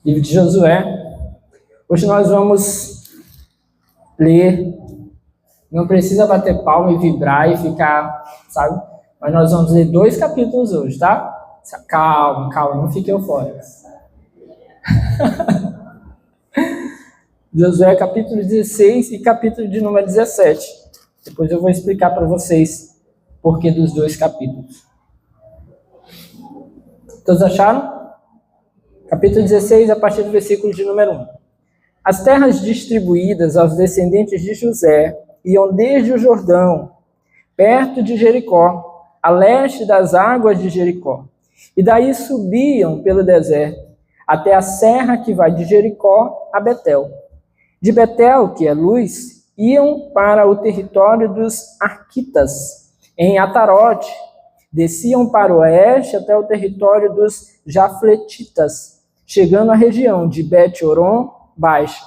Livro de Josué. Hoje nós vamos ler. Não precisa bater palma e vibrar e ficar, sabe? Mas nós vamos ler 2 capítulos hoje, tá? Calma, não fique eufórico. Josué capítulo 16 e capítulo de número 17. Depois eu vou explicar para vocês o porquê dos 2 capítulos. Todos acharam? Capítulo 16, a partir do versículo de número 1. As terras distribuídas aos descendentes de José iam desde o Jordão, perto de Jericó, a leste das águas de Jericó, e daí subiam pelo deserto, até a serra que vai de Jericó a Betel. De Betel, que é Luz, iam para o território dos Arquitas, em Atarote, desciam para o oeste até o território dos Jafletitas, chegando à região de Bet-Horon Baixa,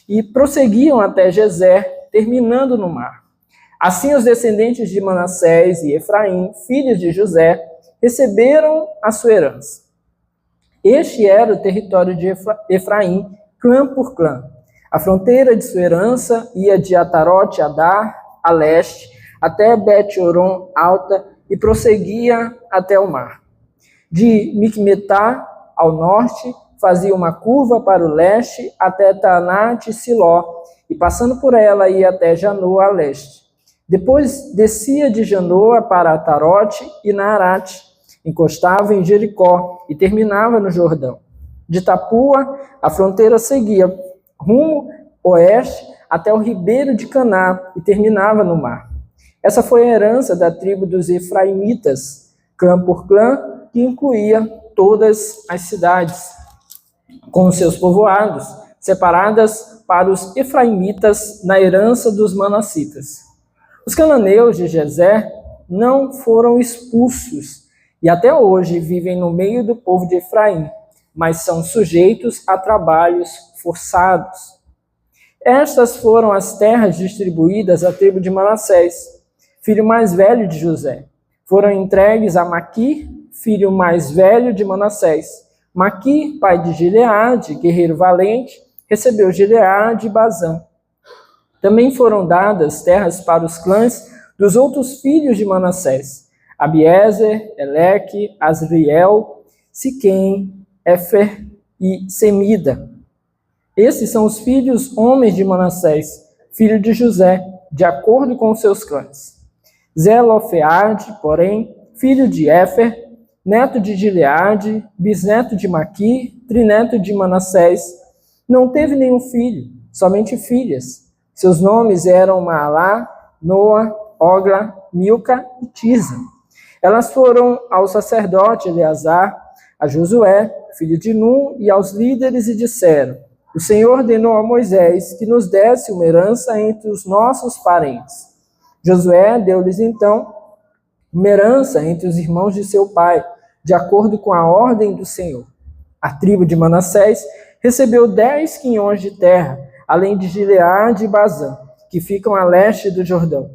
e prosseguiam até Gezer, terminando no mar. Assim os descendentes de Manassés e Efraim, filhos de José, receberam a sua herança. Este era o território de Efraim, clã por clã. A fronteira de sua herança ia de Atarote Adar, a leste, até Bet-Horon Alta, e prosseguia até o mar. De Micmetá, ao norte, fazia uma curva para o leste até Tanat e Siló, e passando por ela ia até Janoa a leste. Depois descia de Janoa para Atarote e Naarate, encostava em Jericó e terminava no Jordão. De Tapua, a fronteira seguia rumo oeste até o ribeiro de Caná e terminava no mar. Essa foi a herança da tribo dos Efraimitas, clã por clã, que incluía todas as cidades, com os seus povoados, separadas para os Efraimitas na herança dos Manassitas. Os cananeus de Gezer não foram expulsos e até hoje vivem no meio do povo de Efraim, mas são sujeitos a trabalhos forçados. Estas foram as terras distribuídas à tribo de Manassés, filho mais velho de José. Foram entregues a Maqui, filho mais velho de Manassés. Maqui, pai de Gileade, guerreiro valente, recebeu Gileade e Bazã. Também foram dadas terras para os clãs dos outros filhos de Manassés: Abiezer, Eleque, Asriel, Siquém, Éfer e Semida. Esses são os filhos homens de Manassés, filho de José, de acordo com os seus clãs. Zelofeade, porém, filho de Éfer, neto de Gileade, bisneto de Maqui, trineto de Manassés, não teve nenhum filho, somente filhas. Seus nomes eram Maalá, Noa, Ogla, Milca e Tisa. Elas foram ao sacerdote Eleazar, a Josué, filho de Nun, e aos líderes e disseram: o Senhor ordenou a Moisés que nos desse uma herança entre os nossos parentes. Josué deu-lhes então uma herança entre os irmãos de seu pai, de acordo com a ordem do Senhor. A tribo de Manassés recebeu 10 quinhões de terra, além de Gileade e Bazã, que ficam a leste do Jordão,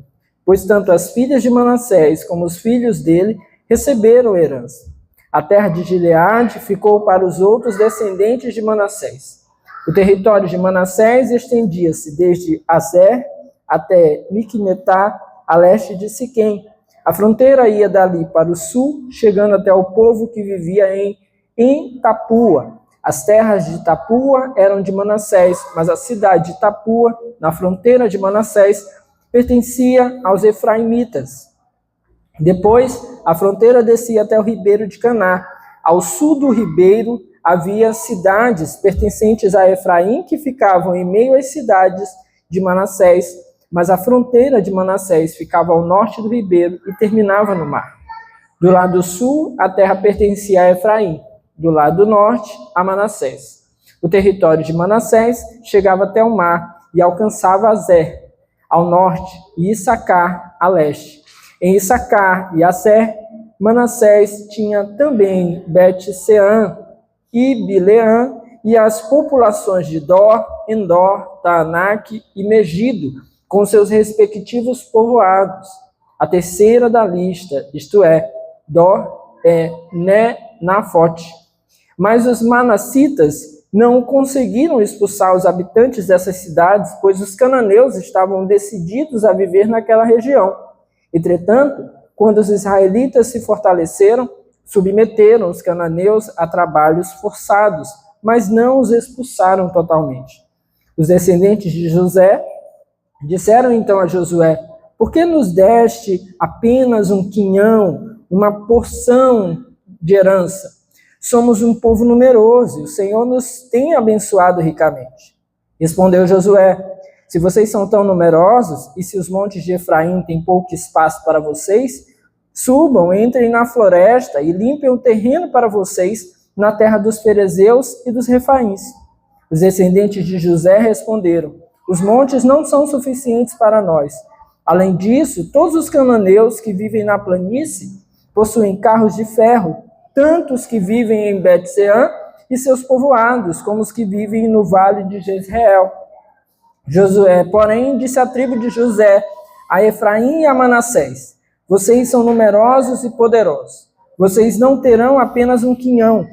pois tanto as filhas de Manassés como os filhos dele receberam herança. A terra de Gileade ficou para os outros descendentes de Manassés. O território de Manassés estendia-se desde Azer até Micmetá, a leste de Siquém. A fronteira ia dali para o sul, chegando até o povo que vivia em Tapua. As terras de Tapua eram de Manassés, mas a cidade de Tapua, na fronteira de Manassés, pertencia aos Efraimitas. Depois, a fronteira descia até o ribeiro de Caná. Ao sul do ribeiro havia cidades pertencentes a Efraim que ficavam em meio às cidades de Manassés, mas a fronteira de Manassés ficava ao norte do ribeiro e terminava no mar. Do lado sul, a terra pertencia a Efraim, do lado norte, a Manassés. O território de Manassés chegava até o mar e alcançava Azer, ao norte, e Issacar, a leste. Em Issacar e Aser, Manassés tinha também Bet-Sean e Bileã e as populações de Dor, Endor, Taanac e Megido, com seus respectivos povoados. A terceira da lista, isto é, Dor, é Nafote. Mas os manassitas não conseguiram expulsar os habitantes dessas cidades, pois os cananeus estavam decididos a viver naquela região. Entretanto, quando os israelitas se fortaleceram, submeteram os cananeus a trabalhos forçados, mas não os expulsaram totalmente. Os descendentes de José disseram então a Josué: por que nos deste apenas um quinhão, uma porção de herança? Somos um povo numeroso e o Senhor nos tem abençoado ricamente. Respondeu Josué: se vocês são tão numerosos e se os montes de Efraim têm pouco espaço para vocês, subam, entrem na floresta e limpem o terreno para vocês na terra dos ferezeus e dos refaíns. Os descendentes de José responderam: os montes não são suficientes para nós. Além disso, todos os cananeus que vivem na planície possuem carros de ferro, tanto os que vivem em Bet-Sean e seus povoados, como os que vivem no vale de Jezreel. Josué, porém, disse à tribo de José, a Efraim e a Manassés: vocês são numerosos e poderosos. Vocês não terão apenas um quinhão.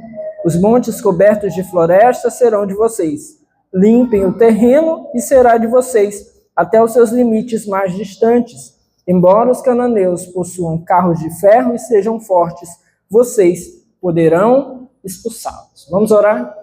Os montes cobertos de floresta serão de vocês. Limpem o terreno e será de vocês, até os seus limites mais distantes. Embora os cananeus possuam carros de ferro e sejam fortes, vocês poderão expulsá-los. Vamos orar?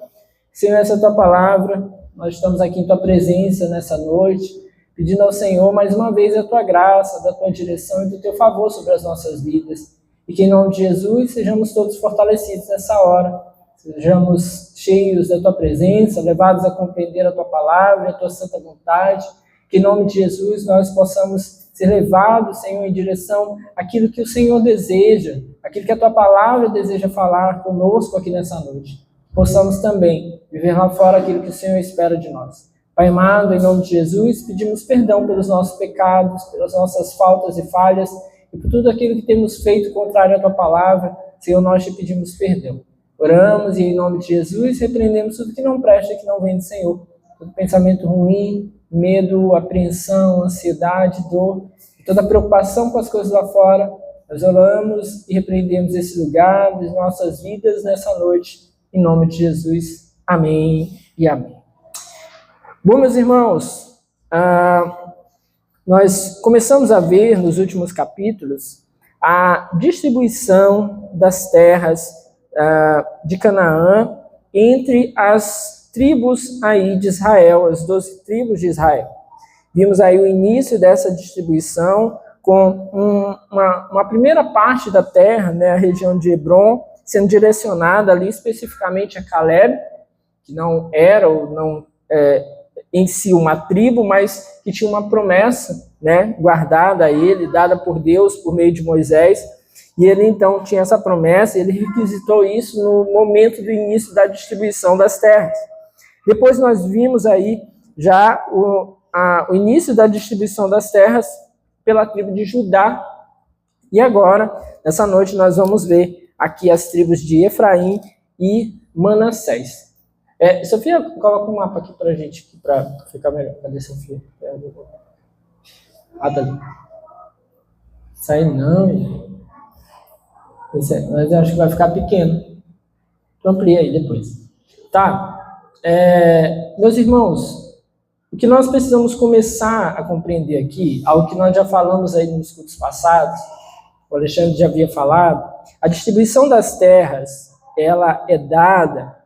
Senhor, essa é a tua palavra. Nós estamos aqui em tua presença nessa noite, pedindo ao Senhor mais uma vez a tua graça, da tua direção e do teu favor sobre as nossas vidas. E que em nome de Jesus sejamos todos fortalecidos nessa hora. Sejamos cheios da tua presença, levados a compreender a tua palavra, a tua santa vontade. Que em nome de Jesus nós possamos ser levados, Senhor, em direção àquilo que o Senhor deseja, aquilo que a tua palavra deseja falar conosco aqui nessa noite. Possamos também viver lá fora aquilo que o Senhor espera de nós. Pai amado, em nome de Jesus, pedimos perdão pelos nossos pecados, pelas nossas faltas e falhas e por tudo aquilo que temos feito contrário à tua palavra. Senhor, nós te pedimos perdão. Oramos e em nome de Jesus repreendemos tudo que não presta e que não vem do Senhor. Todo pensamento ruim, medo, apreensão, ansiedade, dor, toda preocupação com as coisas lá fora. Nós oramos e repreendemos esse lugar das nossas vidas nessa noite. Em nome de Jesus. Amém e amém. Bom, meus irmãos, nós começamos a ver nos últimos capítulos a distribuição das terras de Canaã entre as tribos aí de Israel, as 12 tribos de Israel. Vimos aí o início dessa distribuição com uma primeira parte da terra, né, a região de Hebron, sendo direcionada ali especificamente a Caleb, que não era ou não em si uma tribo, mas que tinha uma promessa, né, guardada a ele, dada por Deus por meio de Moisés, e ele então tinha essa promessa, ele requisitou isso no momento do início da distribuição das terras. Depois nós vimos aí já o início da distribuição das terras pela tribo de Judá, e agora, nessa noite, nós vamos ver aqui as tribos de Efraim e Manassés. Sofia, coloca um mapa aqui pra gente, para ficar melhor. Cadê Sofia? Tá ali. Sai não. Mas eu acho que vai ficar pequeno. Tu amplia aí depois. Tá. Meus irmãos, o que nós precisamos começar a compreender aqui, algo que nós já falamos aí nos cultos passados, o Alexandre já havia falado, a distribuição das terras, ela é dada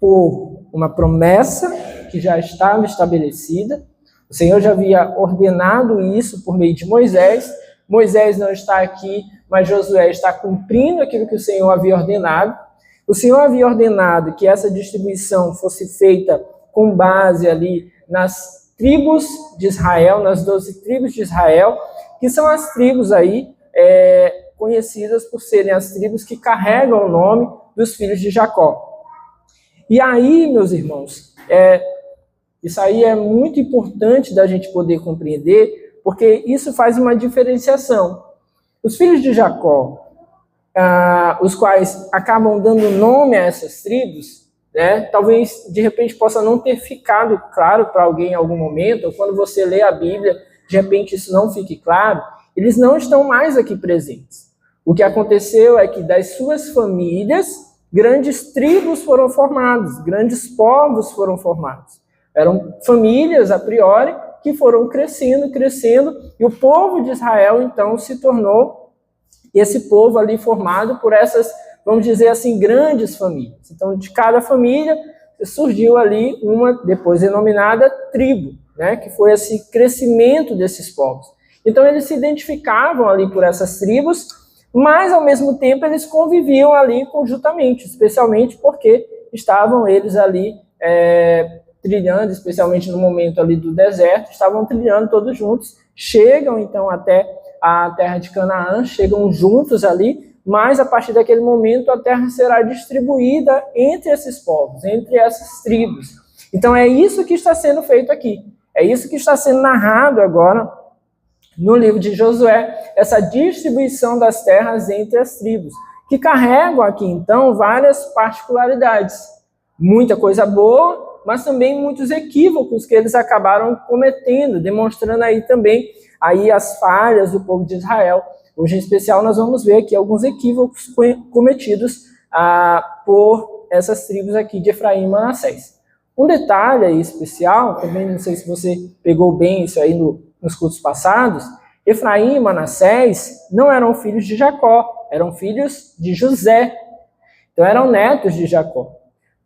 por uma promessa que já estava estabelecida. O Senhor já havia ordenado isso por meio de Moisés. Moisés não está aqui, mas Josué está cumprindo aquilo que o Senhor havia ordenado. O Senhor havia ordenado que essa distribuição fosse feita com base ali nas tribos de Israel, nas 12 tribos de Israel, que são as tribos aí conhecidas por serem as tribos que carregam o nome dos filhos de Jacó. E aí, meus irmãos, isso aí é muito importante da gente poder compreender, porque isso faz uma diferenciação. Os filhos de Jacó, os quais acabam dando nome a essas tribos, né, talvez de repente possa não ter ficado claro para alguém em algum momento, ou quando você lê a Bíblia, de repente isso não fique claro, eles não estão mais aqui presentes. O que aconteceu é que das suas famílias grandes tribos foram formadas, grandes povos foram formados. Eram famílias, a priori, que foram crescendo, e o povo de Israel, então, se tornou esse povo ali formado por essas, vamos dizer assim, grandes famílias. Então, de cada família surgiu ali uma, depois denominada, tribo, né, que foi esse crescimento desses povos. Então, eles se identificavam ali por essas tribos, mas, ao mesmo tempo, eles conviviam ali conjuntamente, especialmente porque estavam eles ali trilhando, especialmente no momento ali do deserto, estavam trilhando todos juntos, chegam, então, até a terra de Canaã, chegam juntos ali, mas, a partir daquele momento, a terra será distribuída entre esses povos, entre essas tribos. Então, é isso que está sendo feito aqui. É isso que está sendo narrado agora no livro de Josué, essa distribuição das terras entre as tribos, que carregam aqui, então, várias particularidades. Muita coisa boa, mas também muitos equívocos que eles acabaram cometendo, demonstrando aí também aí as falhas do povo de Israel. Hoje, em especial, nós vamos ver aqui alguns equívocos cometidos por essas tribos aqui de Efraim e Manassés. Um detalhe aí especial, também não sei se você pegou bem isso aí nos cultos passados, Efraim e Manassés não eram filhos de Jacó, eram filhos de José. Então eram netos de Jacó.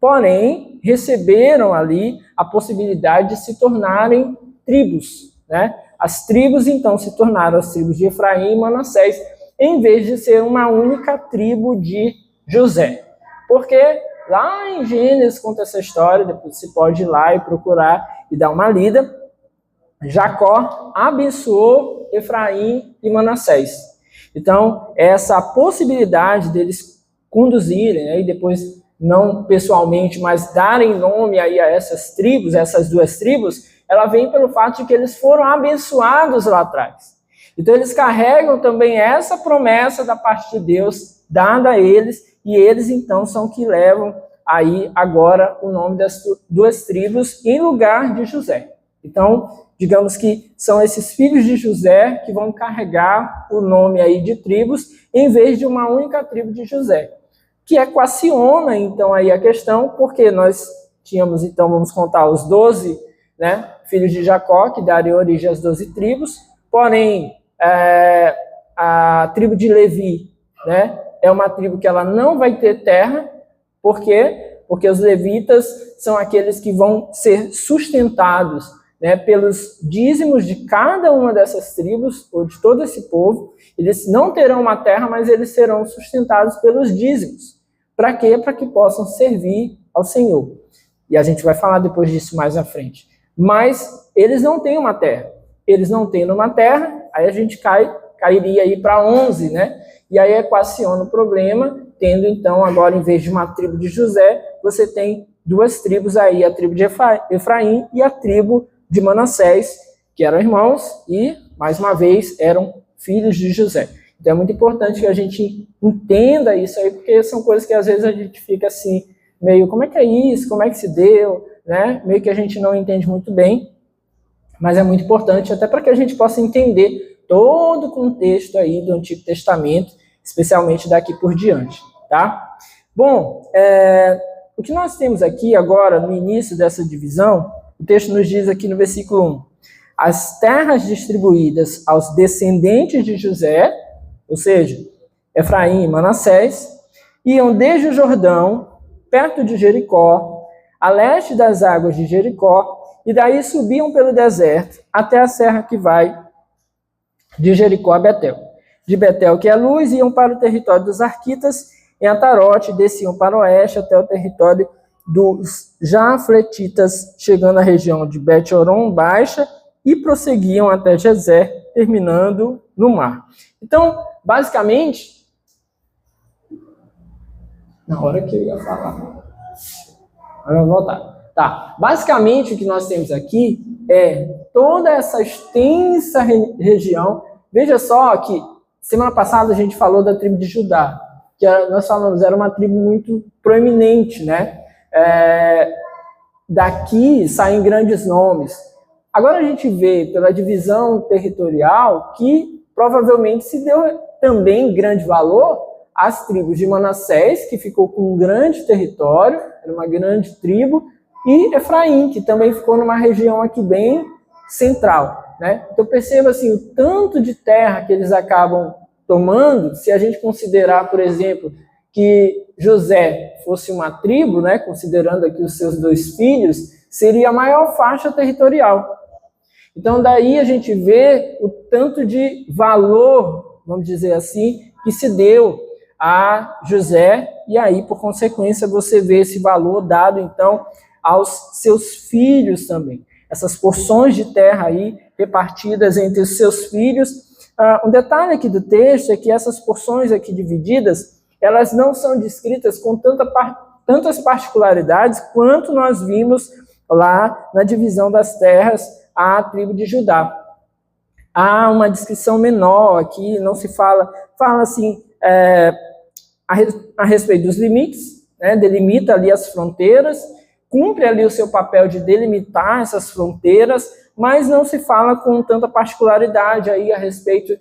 Porém, receberam ali a possibilidade de se tornarem tribos, né? As tribos, então, se tornaram as tribos de Efraim e Manassés, em vez de ser uma única tribo de José. Porque lá em Gênesis conta essa história, depois você pode ir lá e procurar e dar uma lida. Jacó abençoou Efraim e Manassés. Então, essa possibilidade deles conduzirem, né, e depois não pessoalmente, mas darem nome aí a essas tribos, essas duas tribos, ela vem pelo fato de que eles foram abençoados lá atrás. Então, eles carregam também essa promessa da parte de Deus dada a eles, e eles, então, são que levam aí agora o nome das duas tribos em lugar de José. Então, digamos que são esses filhos de José que vão carregar o nome aí de tribos, em vez de uma única tribo de José, que equaciona, então, aí a questão, porque nós tínhamos, então, vamos contar os 12, né, filhos de Jacó, que dariam origem às 12 tribos, porém, a tribo de Levi, né, é uma tribo que ela não vai ter terra. Por quê? Porque os levitas são aqueles que vão ser sustentados, né, pelos dízimos de cada uma dessas tribos, ou de todo esse povo. Eles não terão uma terra, mas eles serão sustentados pelos dízimos. Para quê? Para que possam servir ao Senhor. E a gente vai falar depois disso mais à frente. Mas eles não têm uma terra. Eles não têm uma terra, aí a gente cairia aí para 11, né? E aí equaciona o problema, tendo então agora, em vez de uma tribo de José, você tem duas tribos aí, a tribo de Efraim e a tribo de Manassés, que eram irmãos e, mais uma vez, eram filhos de José. Então é muito importante que a gente entenda isso aí, porque são coisas que às vezes a gente fica assim, meio, como é que é isso? Como é que se deu? Né? Meio que a gente não entende muito bem, mas é muito importante até para que a gente possa entender todo o contexto aí do Antigo Testamento, especialmente daqui por diante, tá? Bom, o que nós temos aqui agora, no início dessa divisão, o texto nos diz aqui no versículo 1, as terras distribuídas aos descendentes de José, ou seja, Efraim e Manassés, iam desde o Jordão, perto de Jericó, a leste das águas de Jericó, e daí subiam pelo deserto até a serra que vai de Jericó a Betel. De Betel, que é Luz, iam para o território dos Arquitas, em Atarote, desciam para o oeste até o território dos Jafletitas, chegando à região de Bet-Horon Baixa, e prosseguiam até Gezer, terminando no mar. Então, basicamente, na hora que eu ia falar, agora eu vou voltar. Tá, basicamente o que nós temos aqui é toda essa extensa região. Veja só que semana passada a gente falou da tribo de Judá, que nós falamos, era uma tribo muito proeminente, né? Daqui saem grandes nomes. Agora a gente vê pela divisão territorial que provavelmente se deu também grande valor as tribos de Manassés, que ficou com um grande território, era uma grande tribo, e Efraim, que também ficou numa região aqui bem central, né? Então perceba assim, o tanto de terra que eles acabam tomando, se a gente considerar, por exemplo, que José fosse uma tribo, né, considerando aqui os seus 2 filhos, seria a maior faixa territorial. Então daí a gente vê o tanto de valor, vamos dizer assim, que se deu a José, e aí, por consequência, você vê esse valor dado, então, aos seus filhos também. Essas porções de terra aí, repartidas entre os seus filhos. Um detalhe aqui do texto é que essas porções aqui divididas, elas não são descritas com tantas particularidades quanto nós vimos lá na divisão das terras à tribo de Judá. Há uma descrição menor aqui, não se fala assim, a respeito dos limites, né, delimita ali as fronteiras, cumpre ali o seu papel de delimitar essas fronteiras, mas não se fala com tanta particularidade aí a respeito,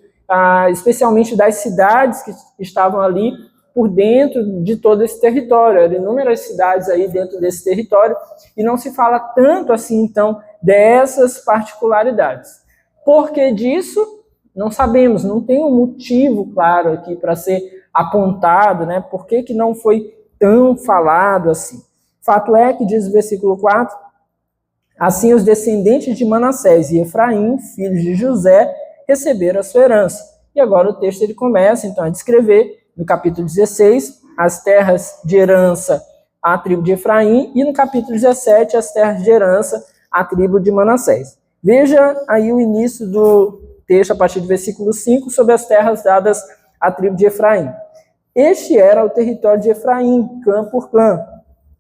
especialmente das cidades que estavam ali por dentro de todo esse território. Eram inúmeras cidades aí dentro desse território, e não se fala tanto assim, então, dessas particularidades. Por que disso? Não sabemos, não tem um motivo claro aqui para ser apontado, né? Por que não foi tão falado assim? Fato é que, diz o versículo 4, assim os descendentes de Manassés e Efraim, filhos de José, receberam a sua herança. E agora o texto ele começa, então, a descrever, no capítulo 16, as terras de herança à tribo de Efraim, e no capítulo 17, as terras de herança à tribo de Manassés. Veja aí o início do texto, a partir do versículo 5, sobre as terras dadas à tribo de Efraim. Este era o território de Efraim, clã por clã.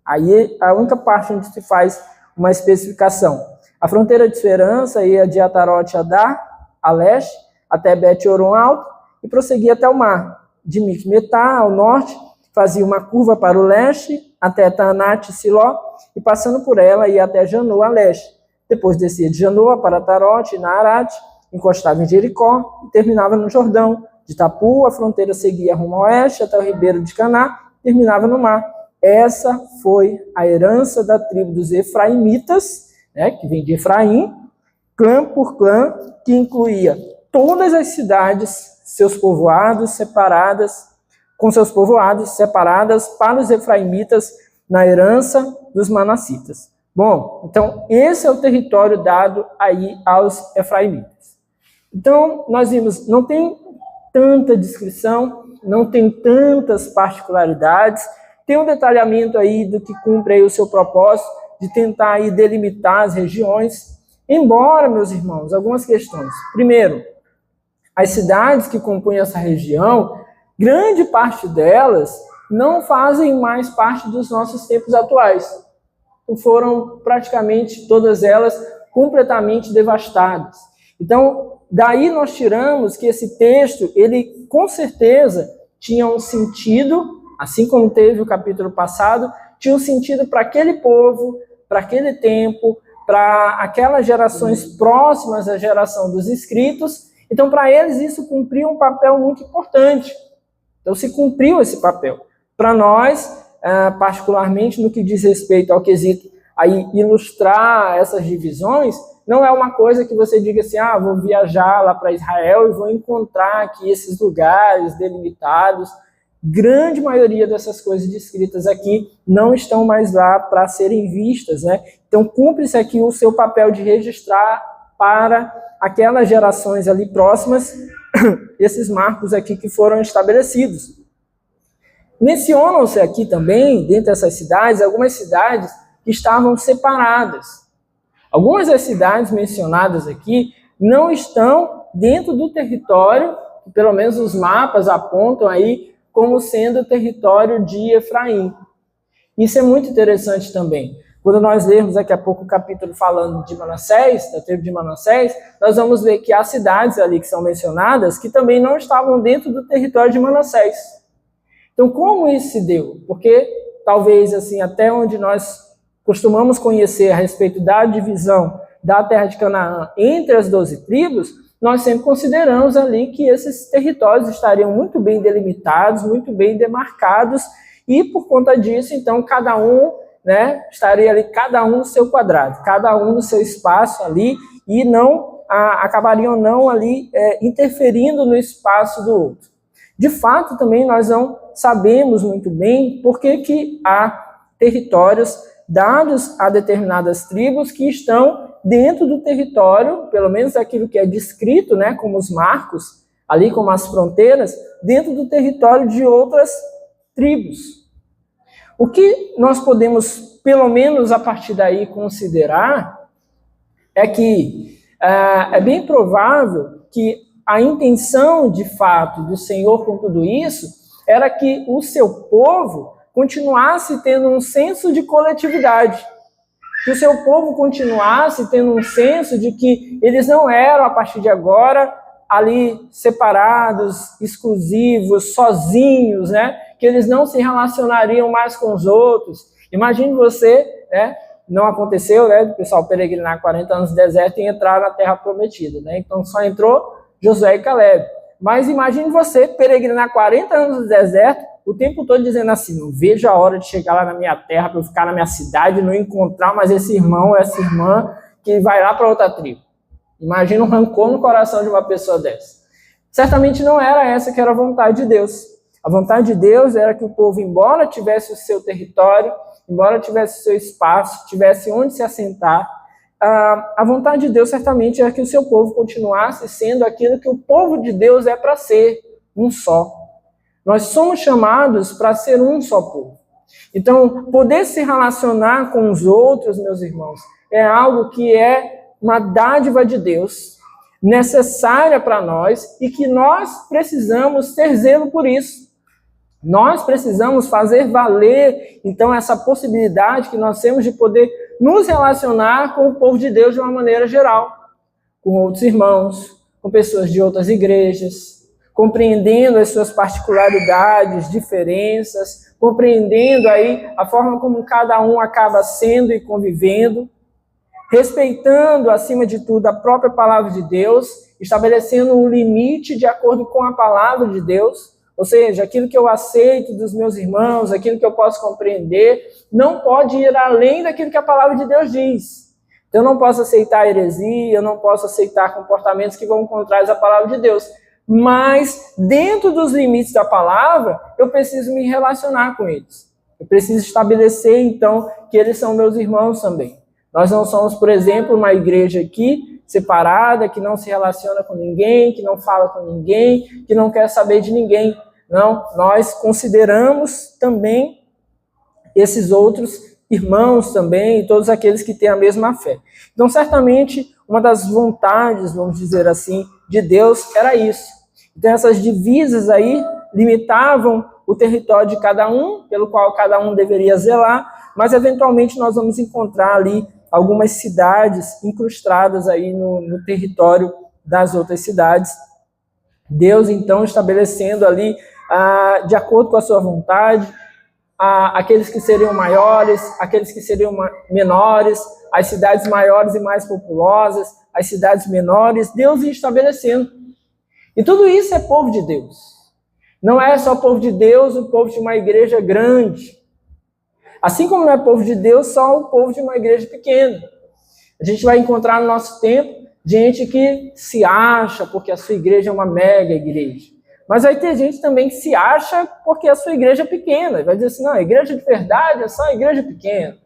Aí a única parte onde se faz uma especificação. A fronteira de sua herança ia de Atarote Adar, a leste, até Bet-Horon Alto, e prosseguia até o mar. De Micmetá, ao norte, fazia uma curva para o leste, até Taanat e Siló, e passando por ela ia até Janô, a leste. Depois descia de Janoa para Tarote e Naarate, encostava em Jericó e terminava no Jordão. De Tapu, a fronteira seguia rumo ao oeste até o ribeiro de Caná, terminava no mar. Essa foi a herança da tribo dos Efraimitas, né, que vem de Efraim, clã por clã, que incluía todas as cidades, seus povoados separadas, com seus povoados separadas para os Efraimitas na herança dos Manassitas. Bom, então esse é o território dado aí aos Efraimitas. Então, nós vimos, não tem tanta descrição, não tem tantas particularidades, tem um detalhamento aí do que cumpre aí o seu propósito de tentar aí delimitar as regiões, embora, meus irmãos, algumas questões. Primeiro, as cidades que compunham essa região, grande parte delas não fazem mais parte dos nossos tempos atuais. Foram praticamente todas elas completamente devastadas. Então, daí nós tiramos que esse texto, ele com certeza tinha um sentido, assim como teve o capítulo passado, tinha um sentido para aquele povo, para aquele tempo, para aquelas gerações próximas à geração dos escritos. Então, para eles, isso cumpria um papel muito importante. Então, se cumpriu esse papel. Para nós, particularmente no que diz respeito ao quesito aí ilustrar essas divisões, não é uma coisa que você diga assim, vou viajar lá para Israel e vou encontrar aqui esses lugares delimitados. Grande maioria dessas coisas descritas aqui não estão mais lá para serem vistas, né? Então, cumpre-se aqui o seu papel de registrar para aquelas gerações ali próximas esses marcos aqui que foram estabelecidos. Mencionam-se aqui também, dentro dessas cidades, algumas cidades que estavam separadas. Algumas das cidades mencionadas aqui não estão dentro do território, que pelo menos os mapas apontam aí como sendo o território de Efraim. Isso é muito interessante também. Quando nós lermos daqui a pouco o capítulo falando de Manassés, da tribo de Manassés, nós vamos ver que há cidades ali que são mencionadas que também não estavam dentro do território de Manassés. Então, como isso se deu? Porque talvez, assim, até onde nós costumamos conhecer a respeito da divisão da terra de Canaã entre as 12 tribos, nós sempre consideramos ali que esses territórios estariam muito bem delimitados, muito bem demarcados, e por conta disso, então, cada um, né, estaria ali, cada um no seu quadrado, cada um no seu espaço ali, e não acabariam não ali interferindo no espaço do outro. De fato, também nós não sabemos muito bem por que há territórios dados a determinadas tribos que estão dentro do território, pelo menos aquilo que é descrito, né, como os marcos, ali como as fronteiras, dentro do território de outras tribos. O que nós podemos, pelo menos a partir daí, considerar é que é bem provável que a intenção, de fato, do Senhor com tudo isso era que o seu povo continuasse tendo um senso de coletividade, que o seu povo continuasse tendo um senso de que eles não eram, a partir de agora, ali separados, exclusivos, sozinhos, né? Que eles não se relacionariam mais com os outros. Imagine você, né? Não aconteceu, né? O pessoal peregrinar 40 anos no deserto e entrar na Terra Prometida, né? Então só entrou Josué e Caleb. Mas imagine você peregrinar 40 anos no deserto, o tempo todo dizendo assim, não vejo a hora de chegar lá na minha terra, para eu ficar na minha cidade, não encontrar mais esse irmão, essa irmã, que vai lá para outra tribo. Imagina um rancor no coração de uma pessoa dessa. Certamente não era essa que era a vontade de Deus. A vontade de Deus era que o povo, embora tivesse o seu território, embora tivesse o seu espaço, tivesse onde se assentar, a vontade de Deus certamente era que o seu povo continuasse sendo aquilo que o povo de Deus é para ser, um só. Nós somos chamados para ser um só povo. Então, poder se relacionar com os outros, meus irmãos, é algo que é uma dádiva de Deus, necessária para nós e que nós precisamos ter zelo por isso. Nós precisamos fazer valer, então, essa possibilidade que nós temos de poder nos relacionar com o povo de Deus de uma maneira geral, com outros irmãos, com pessoas de outras igrejas, compreendendo as suas particularidades, diferenças, compreendendo aí a forma como cada um acaba sendo e convivendo, respeitando, acima de tudo, a própria palavra de Deus, estabelecendo um limite de acordo com a palavra de Deus, ou seja, aquilo que eu aceito dos meus irmãos, aquilo que eu posso compreender, não pode ir além daquilo que a palavra de Deus diz. Então, eu não posso aceitar heresia, eu não posso aceitar comportamentos que vão contrários à palavra de Deus. Mas, dentro dos limites da palavra, eu preciso me relacionar com eles. Eu preciso estabelecer, então, que eles são meus irmãos também. Nós não somos, por exemplo, uma igreja aqui, separada, que não se relaciona com ninguém, que não fala com ninguém, que não quer saber de ninguém. Não, nós consideramos também esses outros irmãos também, todos aqueles que têm a mesma fé. Então, certamente, uma das vontades, vamos dizer assim, de Deus era isso. Então, essas divisas aí limitavam o território de cada um, pelo qual cada um deveria zelar, mas, eventualmente, nós vamos encontrar ali algumas cidades incrustadas aí no território das outras cidades. Deus, então, estabelecendo ali, de acordo com a sua vontade, aqueles que seriam maiores, aqueles que seriam menores, as cidades maiores e mais populosas, as cidades menores, Deus ia estabelecendo. E tudo isso é povo de Deus. Não é só povo de Deus, o povo de uma igreja grande. Assim como não é povo de Deus, só o povo de uma igreja pequena. A gente vai encontrar no nosso tempo gente que se acha porque a sua igreja é uma mega igreja. Mas vai ter gente também que se acha porque a sua igreja é pequena. Vai dizer assim, não, a igreja de verdade é só a igreja pequena.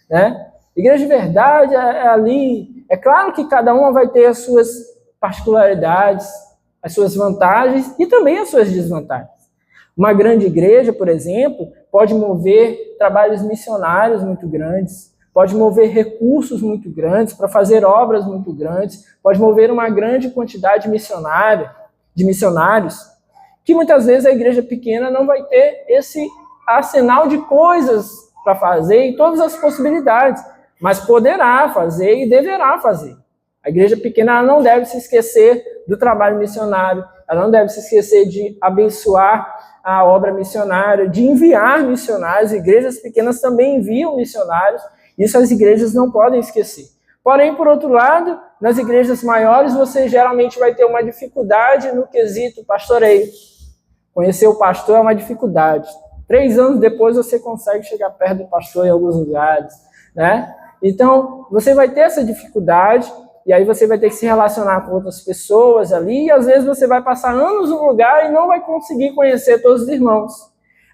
Né? Igreja de verdade é ali. É claro que cada uma vai ter as suas particularidades, as suas vantagens e também as suas desvantagens. Uma grande igreja, por exemplo, pode mover trabalhos missionários muito grandes, pode mover recursos muito grandes para fazer obras muito grandes, pode mover uma grande quantidade de missionários, que muitas vezes a igreja pequena não vai ter esse arsenal de coisas para fazer e todas as possibilidades, mas poderá fazer e deverá fazer. A igreja pequena ela não deve se esquecer do trabalho missionário, ela não deve se esquecer de abençoar a obra missionária, de enviar missionários. Igrejas pequenas também enviam missionários, isso as igrejas não podem esquecer. Porém, por outro lado, nas igrejas maiores você geralmente vai ter uma dificuldade no quesito pastoreio. Conhecer o pastor é uma dificuldade. 3 anos depois você consegue chegar perto do pastor em alguns lugares, né? Então, você vai ter essa dificuldade, e aí você vai ter que se relacionar com outras pessoas ali, e às vezes você vai passar anos no lugar e não vai conseguir conhecer todos os irmãos.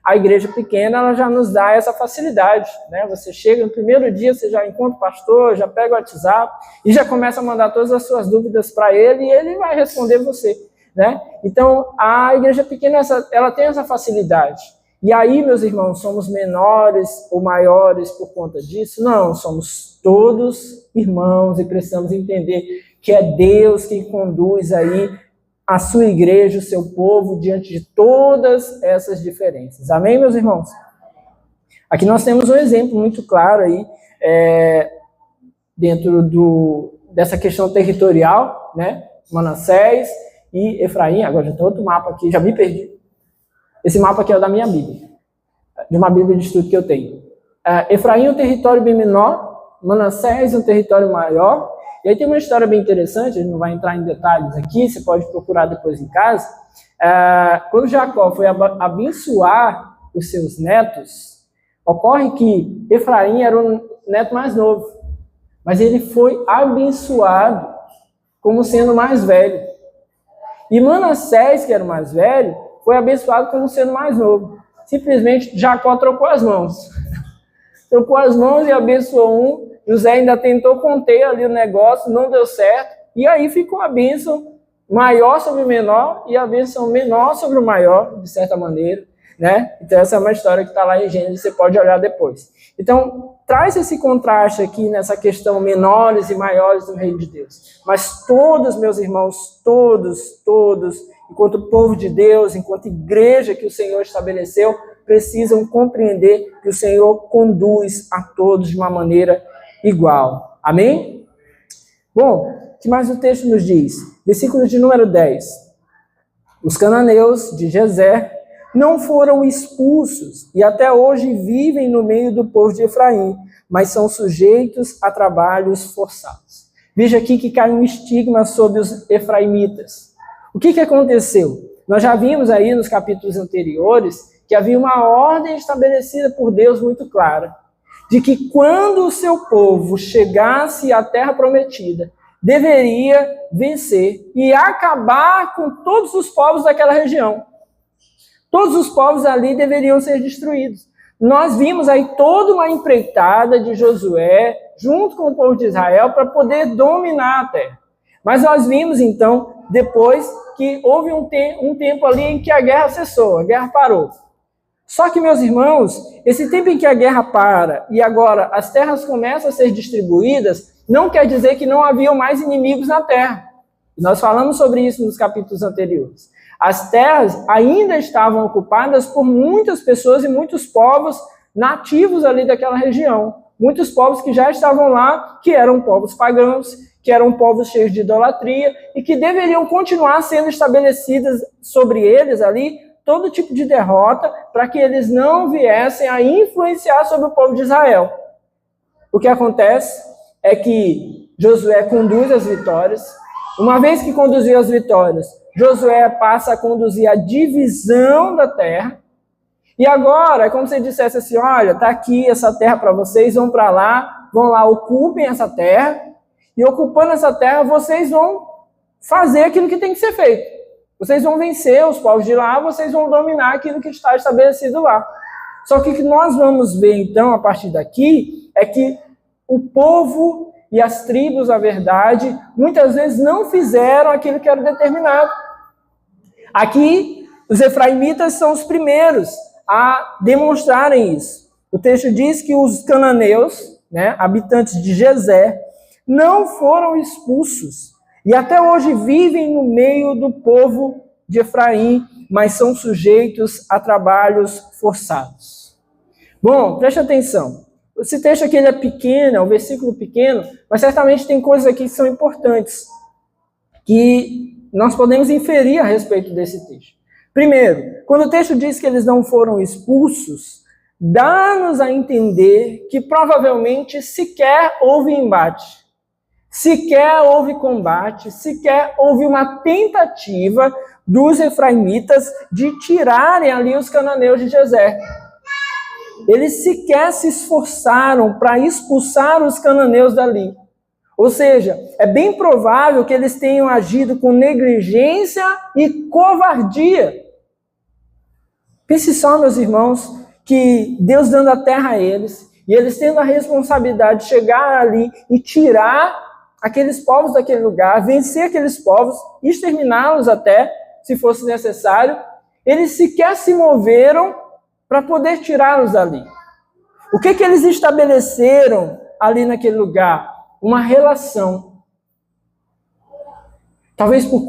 A igreja pequena, ela já nos dá essa facilidade, né? Você chega no primeiro dia, você já encontra o pastor, já pega o WhatsApp e já começa a mandar todas as suas dúvidas para ele e ele vai responder você, né? Então, a igreja pequena, ela tem essa facilidade. E aí, meus irmãos, somos menores ou maiores por conta disso? Não, somos todos irmãos e precisamos entender que é Deus quem conduz aí a sua igreja, o seu povo, diante de todas essas diferenças. Amém, meus irmãos? Aqui nós temos um exemplo muito claro aí, dentro dessa questão territorial, né? Manassés e Efraim. Agora já tem outro mapa aqui, já me perdi. Esse mapa aqui é o da minha Bíblia, de uma Bíblia de estudo que eu tenho. Efraim é um território bem menor, Manassés é um território maior. E aí tem uma história bem interessante, a gente não vai entrar em detalhes aqui, você pode procurar depois em casa. Quando Jacó foi abençoar os seus netos, ocorre que Efraim era o neto mais novo, mas ele foi abençoado como sendo mais velho. E Manassés, que era o mais velho, foi abençoado como sendo mais novo. Simplesmente Jacó trocou as mãos. Trocou as mãos e abençoou um. José ainda tentou conter ali o negócio, não deu certo. E aí ficou a bênção maior sobre o menor e a bênção menor sobre o maior, de certa maneira, né? Então essa é uma história que está lá em Gênesis, você pode olhar depois. Então, traz esse contraste aqui nessa questão menores e maiores do reino de Deus. Mas todos, meus irmãos, todos, enquanto povo de Deus, enquanto igreja que o Senhor estabeleceu, precisam compreender que o Senhor conduz a todos de uma maneira igual. Amém? Bom, o que mais o texto nos diz? Versículo de número 10. Os cananeus de Gezer não foram expulsos e até hoje vivem no meio do povo de Efraim, mas são sujeitos a trabalhos forçados. Veja aqui que cai um estigma sobre os efraimitas. O que aconteceu? Nós já vimos aí nos capítulos anteriores que havia uma ordem estabelecida por Deus muito clara, de que quando o seu povo chegasse à terra prometida, deveria vencer e acabar com todos os povos daquela região. Todos os povos ali deveriam ser destruídos. Nós vimos aí toda uma empreitada de Josué, junto com o povo de Israel, para poder dominar a terra. Mas nós vimos, então, depois que houve um tempo ali em que a guerra cessou, a guerra parou. Só que, meus irmãos, esse tempo em que a guerra para e agora as terras começam a ser distribuídas, não quer dizer que não haviam mais inimigos na terra. Nós falamos sobre isso nos capítulos anteriores. As terras ainda estavam ocupadas por muitas pessoas e muitos povos nativos ali daquela região. Muitos povos que já estavam lá, que eram povos pagãos, que eram povos cheios de idolatria e que deveriam continuar sendo estabelecidas sobre eles ali todo tipo de derrota para que eles não viessem a influenciar sobre o povo de Israel. O que acontece é que Josué conduz as vitórias. Uma vez que conduziu as vitórias, Josué passa a conduzir a divisão da terra. E agora, é como se ele dissesse assim, olha, está aqui essa terra para vocês, vão lá, ocupem essa terra. E ocupando essa terra, vocês vão fazer aquilo que tem que ser feito. Vocês vão vencer os povos de lá, vocês vão dominar aquilo que está estabelecido lá. Só que o que nós vamos ver, então, a partir daqui, é que o povo e as tribos, na verdade, muitas vezes não fizeram aquilo que era determinado. Aqui, os efraimitas são os primeiros a demonstrarem isso. O texto diz que os cananeus, né, habitantes de Gezer, não foram expulsos. E até hoje vivem no meio do povo de Efraim, mas são sujeitos a trabalhos forçados. Bom, preste atenção. Esse texto aqui ele é pequeno, é um versículo pequeno, mas certamente tem coisas aqui que são importantes, que nós podemos inferir a respeito desse texto. Primeiro, quando o texto diz que eles não foram expulsos, dá-nos a entender que provavelmente sequer houve embate. Sequer houve combate, sequer houve uma tentativa dos efraimitas de tirarem ali os cananeus de Gezer. Eles sequer se esforçaram para expulsar os cananeus dali. Ou seja, é bem provável que eles tenham agido com negligência e covardia. Pense só, meus irmãos, que Deus dando a terra a eles, e eles tendo a responsabilidade de chegar ali e tirar aqueles povos daquele lugar, vencer aqueles povos, exterminá-los até, se fosse necessário, eles sequer se moveram para poder tirá-los dali. O que eles estabeleceram ali naquele lugar? Uma relação. Talvez por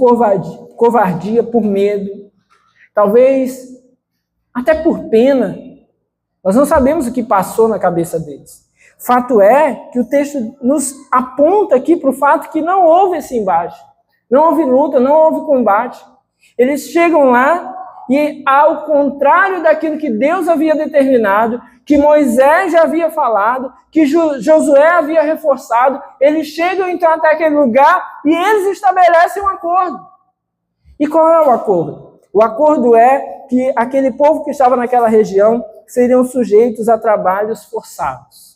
covardia, por medo, talvez até por pena. Nós não sabemos o que passou na cabeça deles. Fato é que o texto nos aponta aqui para o fato que não houve esse embate. Não houve luta, não houve combate. Eles chegam lá e, ao contrário daquilo que Deus havia determinado, que Moisés já havia falado, que Josué havia reforçado, eles chegam então até aquele lugar e eles estabelecem um acordo. E qual é o acordo? O acordo é que aquele povo que estava naquela região seriam sujeitos a trabalhos forçados.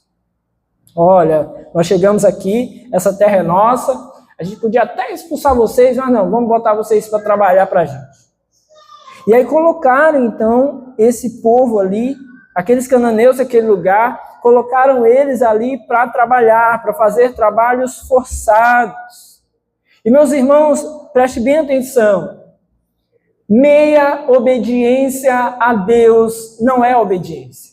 Olha, nós chegamos aqui, essa terra é nossa, a gente podia até expulsar vocês, mas não, vamos botar vocês para trabalhar para a gente. E aí colocaram então esse povo ali, aqueles cananeus daquele lugar, colocaram eles ali para trabalhar, para fazer trabalhos forçados. E meus irmãos, preste bem atenção, meia obediência a Deus não é obediência.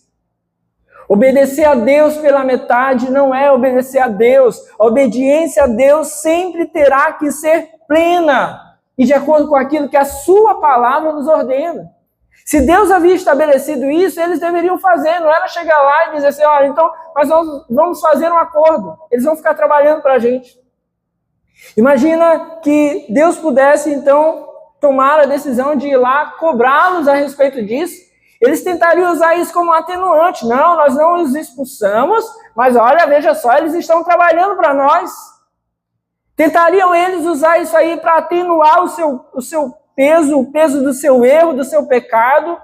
Obedecer a Deus pela metade não é obedecer a Deus. A obediência a Deus sempre terá que ser plena e de acordo com aquilo que a sua palavra nos ordena. Se Deus havia estabelecido isso, eles deveriam fazer, não era chegar lá e dizer assim, olha, então, mas nós vamos fazer um acordo, eles vão ficar trabalhando para a gente. Imagina que Deus pudesse, então, tomar a decisão de ir lá cobrá-los a respeito disso. Eles tentariam usar isso como atenuante. Não, nós não os expulsamos, mas olha, veja só, eles estão trabalhando para nós. Tentariam eles usar isso aí para atenuar o seu peso, o peso do seu erro, do seu pecado.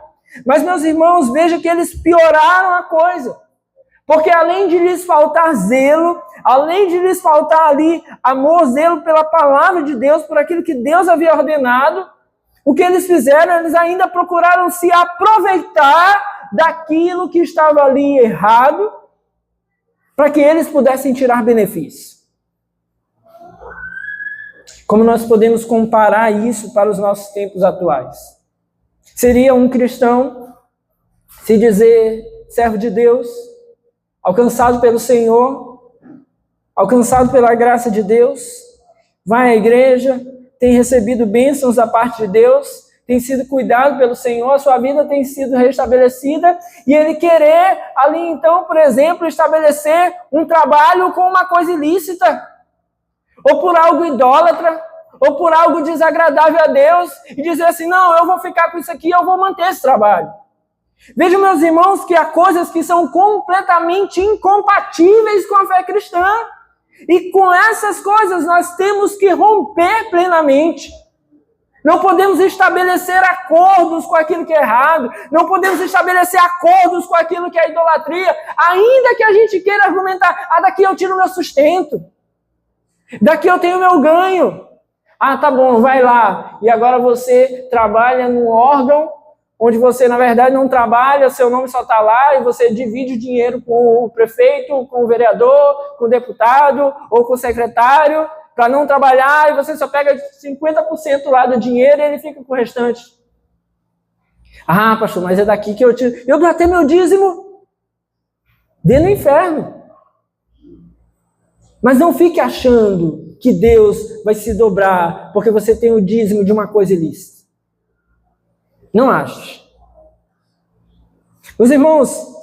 Mas, meus irmãos, veja que eles pioraram a coisa. Porque além de lhes faltar zelo, além de lhes faltar ali amor, zelo pela palavra de Deus, por aquilo que Deus havia ordenado, o que eles fizeram, eles ainda procuraram se aproveitar daquilo que estava ali errado, para que eles pudessem tirar benefício. Como nós podemos comparar isso para os nossos tempos atuais? Seria um cristão se dizer servo de Deus, alcançado pelo Senhor, alcançado pela graça de Deus, vai à igreja, tem recebido bênçãos da parte de Deus, tem sido cuidado pelo Senhor, a sua vida tem sido restabelecida, e ele querer ali então, por exemplo, estabelecer um trabalho com uma coisa ilícita, ou por algo idólatra, ou por algo desagradável a Deus, e dizer assim, não, eu vou ficar com isso aqui, eu vou manter esse trabalho. Vejam, meus irmãos, que há coisas que são completamente incompatíveis com a fé cristã. E com essas coisas nós temos que romper plenamente. Não podemos estabelecer acordos com aquilo que é errado. Não podemos estabelecer acordos com aquilo que é idolatria. Ainda que a gente queira argumentar, daqui eu tiro meu sustento. Daqui eu tenho meu ganho. Tá bom, vai lá. E agora você trabalha num órgão onde você, na verdade, não trabalha, seu nome só está lá, e você divide o dinheiro com o prefeito, com o vereador, com o deputado ou com o secretário, para não trabalhar, e você só pega 50% lá do dinheiro e ele fica com o restante. Pastor, mas é daqui que eu tiro. Eu dou até meu dízimo. Dê no inferno. Mas não fique achando que Deus vai se dobrar porque você tem o dízimo de uma coisa ilícita. Não acho. Meus irmãos,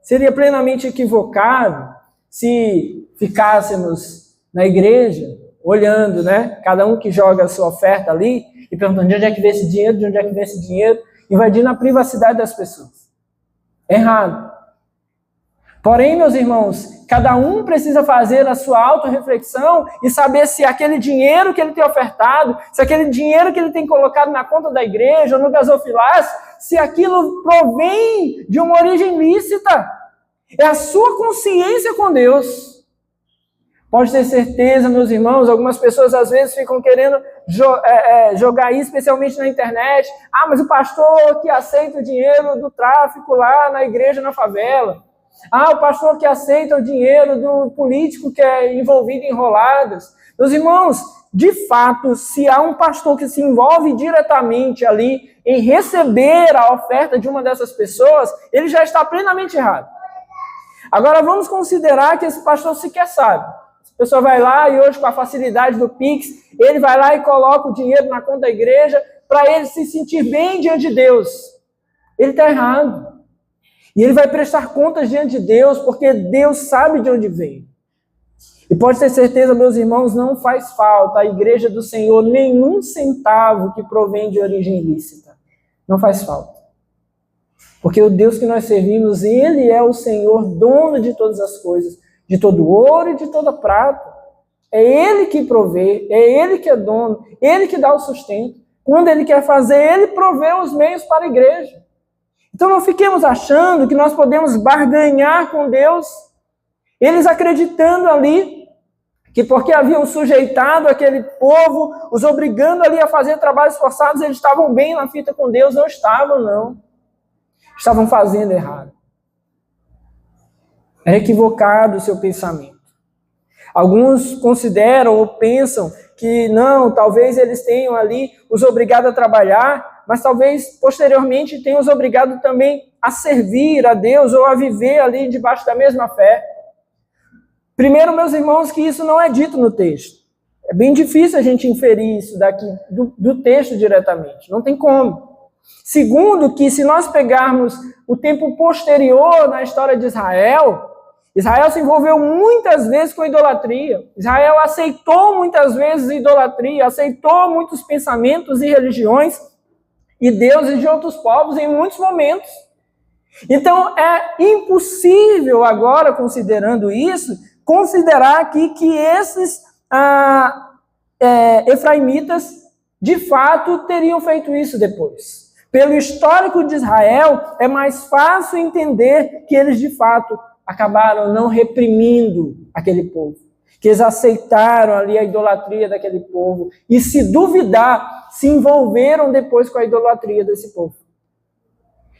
seria plenamente equivocado se ficássemos na igreja, olhando, né? Cada um que joga a sua oferta ali e perguntando de onde é que vem esse dinheiro, de onde é que vem esse dinheiro, invadindo a privacidade das pessoas. É errado. Porém, meus irmãos, cada um precisa fazer a sua autorreflexão e saber se aquele dinheiro que ele tem ofertado, se aquele dinheiro que ele tem colocado na conta da igreja ou no gasofilácio, se aquilo provém de uma origem lícita. É a sua consciência com Deus. Pode ter certeza, meus irmãos, algumas pessoas às vezes ficam querendo jogar isso, especialmente na internet. Ah, mas o pastor que aceita o dinheiro do tráfico lá na igreja, na favela. Ah, o pastor que aceita o dinheiro do político que é envolvido em enroladas. Meus irmãos, de fato, se há um pastor que se envolve diretamente ali em receber a oferta de uma dessas pessoas, ele já está plenamente errado. Agora vamos considerar que esse pastor sequer sabe. A pessoa vai lá e hoje com a facilidade do Pix, ele vai lá e coloca o dinheiro na conta da igreja para ele se sentir bem diante de Deus. Ele está errado. E ele vai prestar contas diante de Deus, porque Deus sabe de onde veio. E pode ter certeza, meus irmãos, não faz falta à igreja do Senhor nenhum centavo que provém de origem ilícita. Não faz falta. Porque o Deus que nós servimos, Ele é o Senhor, dono de todas as coisas, de todo ouro e de toda prata. É Ele que provê, é Ele que é dono, Ele que dá o sustento. Quando Ele quer fazer, Ele provê os meios para a igreja. Então não fiquemos achando que nós podemos barganhar com Deus. Eles acreditando ali que porque haviam sujeitado aquele povo, os obrigando ali a fazer trabalhos forçados, eles estavam bem na fita com Deus. Não estavam, não. Estavam fazendo errado. É equivocado o seu pensamento. Alguns consideram ou pensam que não, talvez eles tenham ali os obrigado a trabalhar, mas talvez posteriormente tenham os obrigado também a servir a Deus ou a viver ali debaixo da mesma fé. Primeiro, meus irmãos, que isso não é dito no texto. É bem difícil a gente inferir isso daqui do texto diretamente. Não tem como. Segundo, que se nós pegarmos o tempo posterior na história de Israel, Israel se envolveu muitas vezes com idolatria. Israel aceitou muitas vezes idolatria, aceitou muitos pensamentos e religiões e deuses de outros povos em muitos momentos. Então é impossível agora, considerando isso, considerar aqui que esses efraimitas de fato teriam feito isso depois. Pelo histórico de Israel, é mais fácil entender que eles de fato acabaram não reprimindo aquele povo, que eles aceitaram ali a idolatria daquele povo e, se duvidar, se envolveram depois com a idolatria desse povo.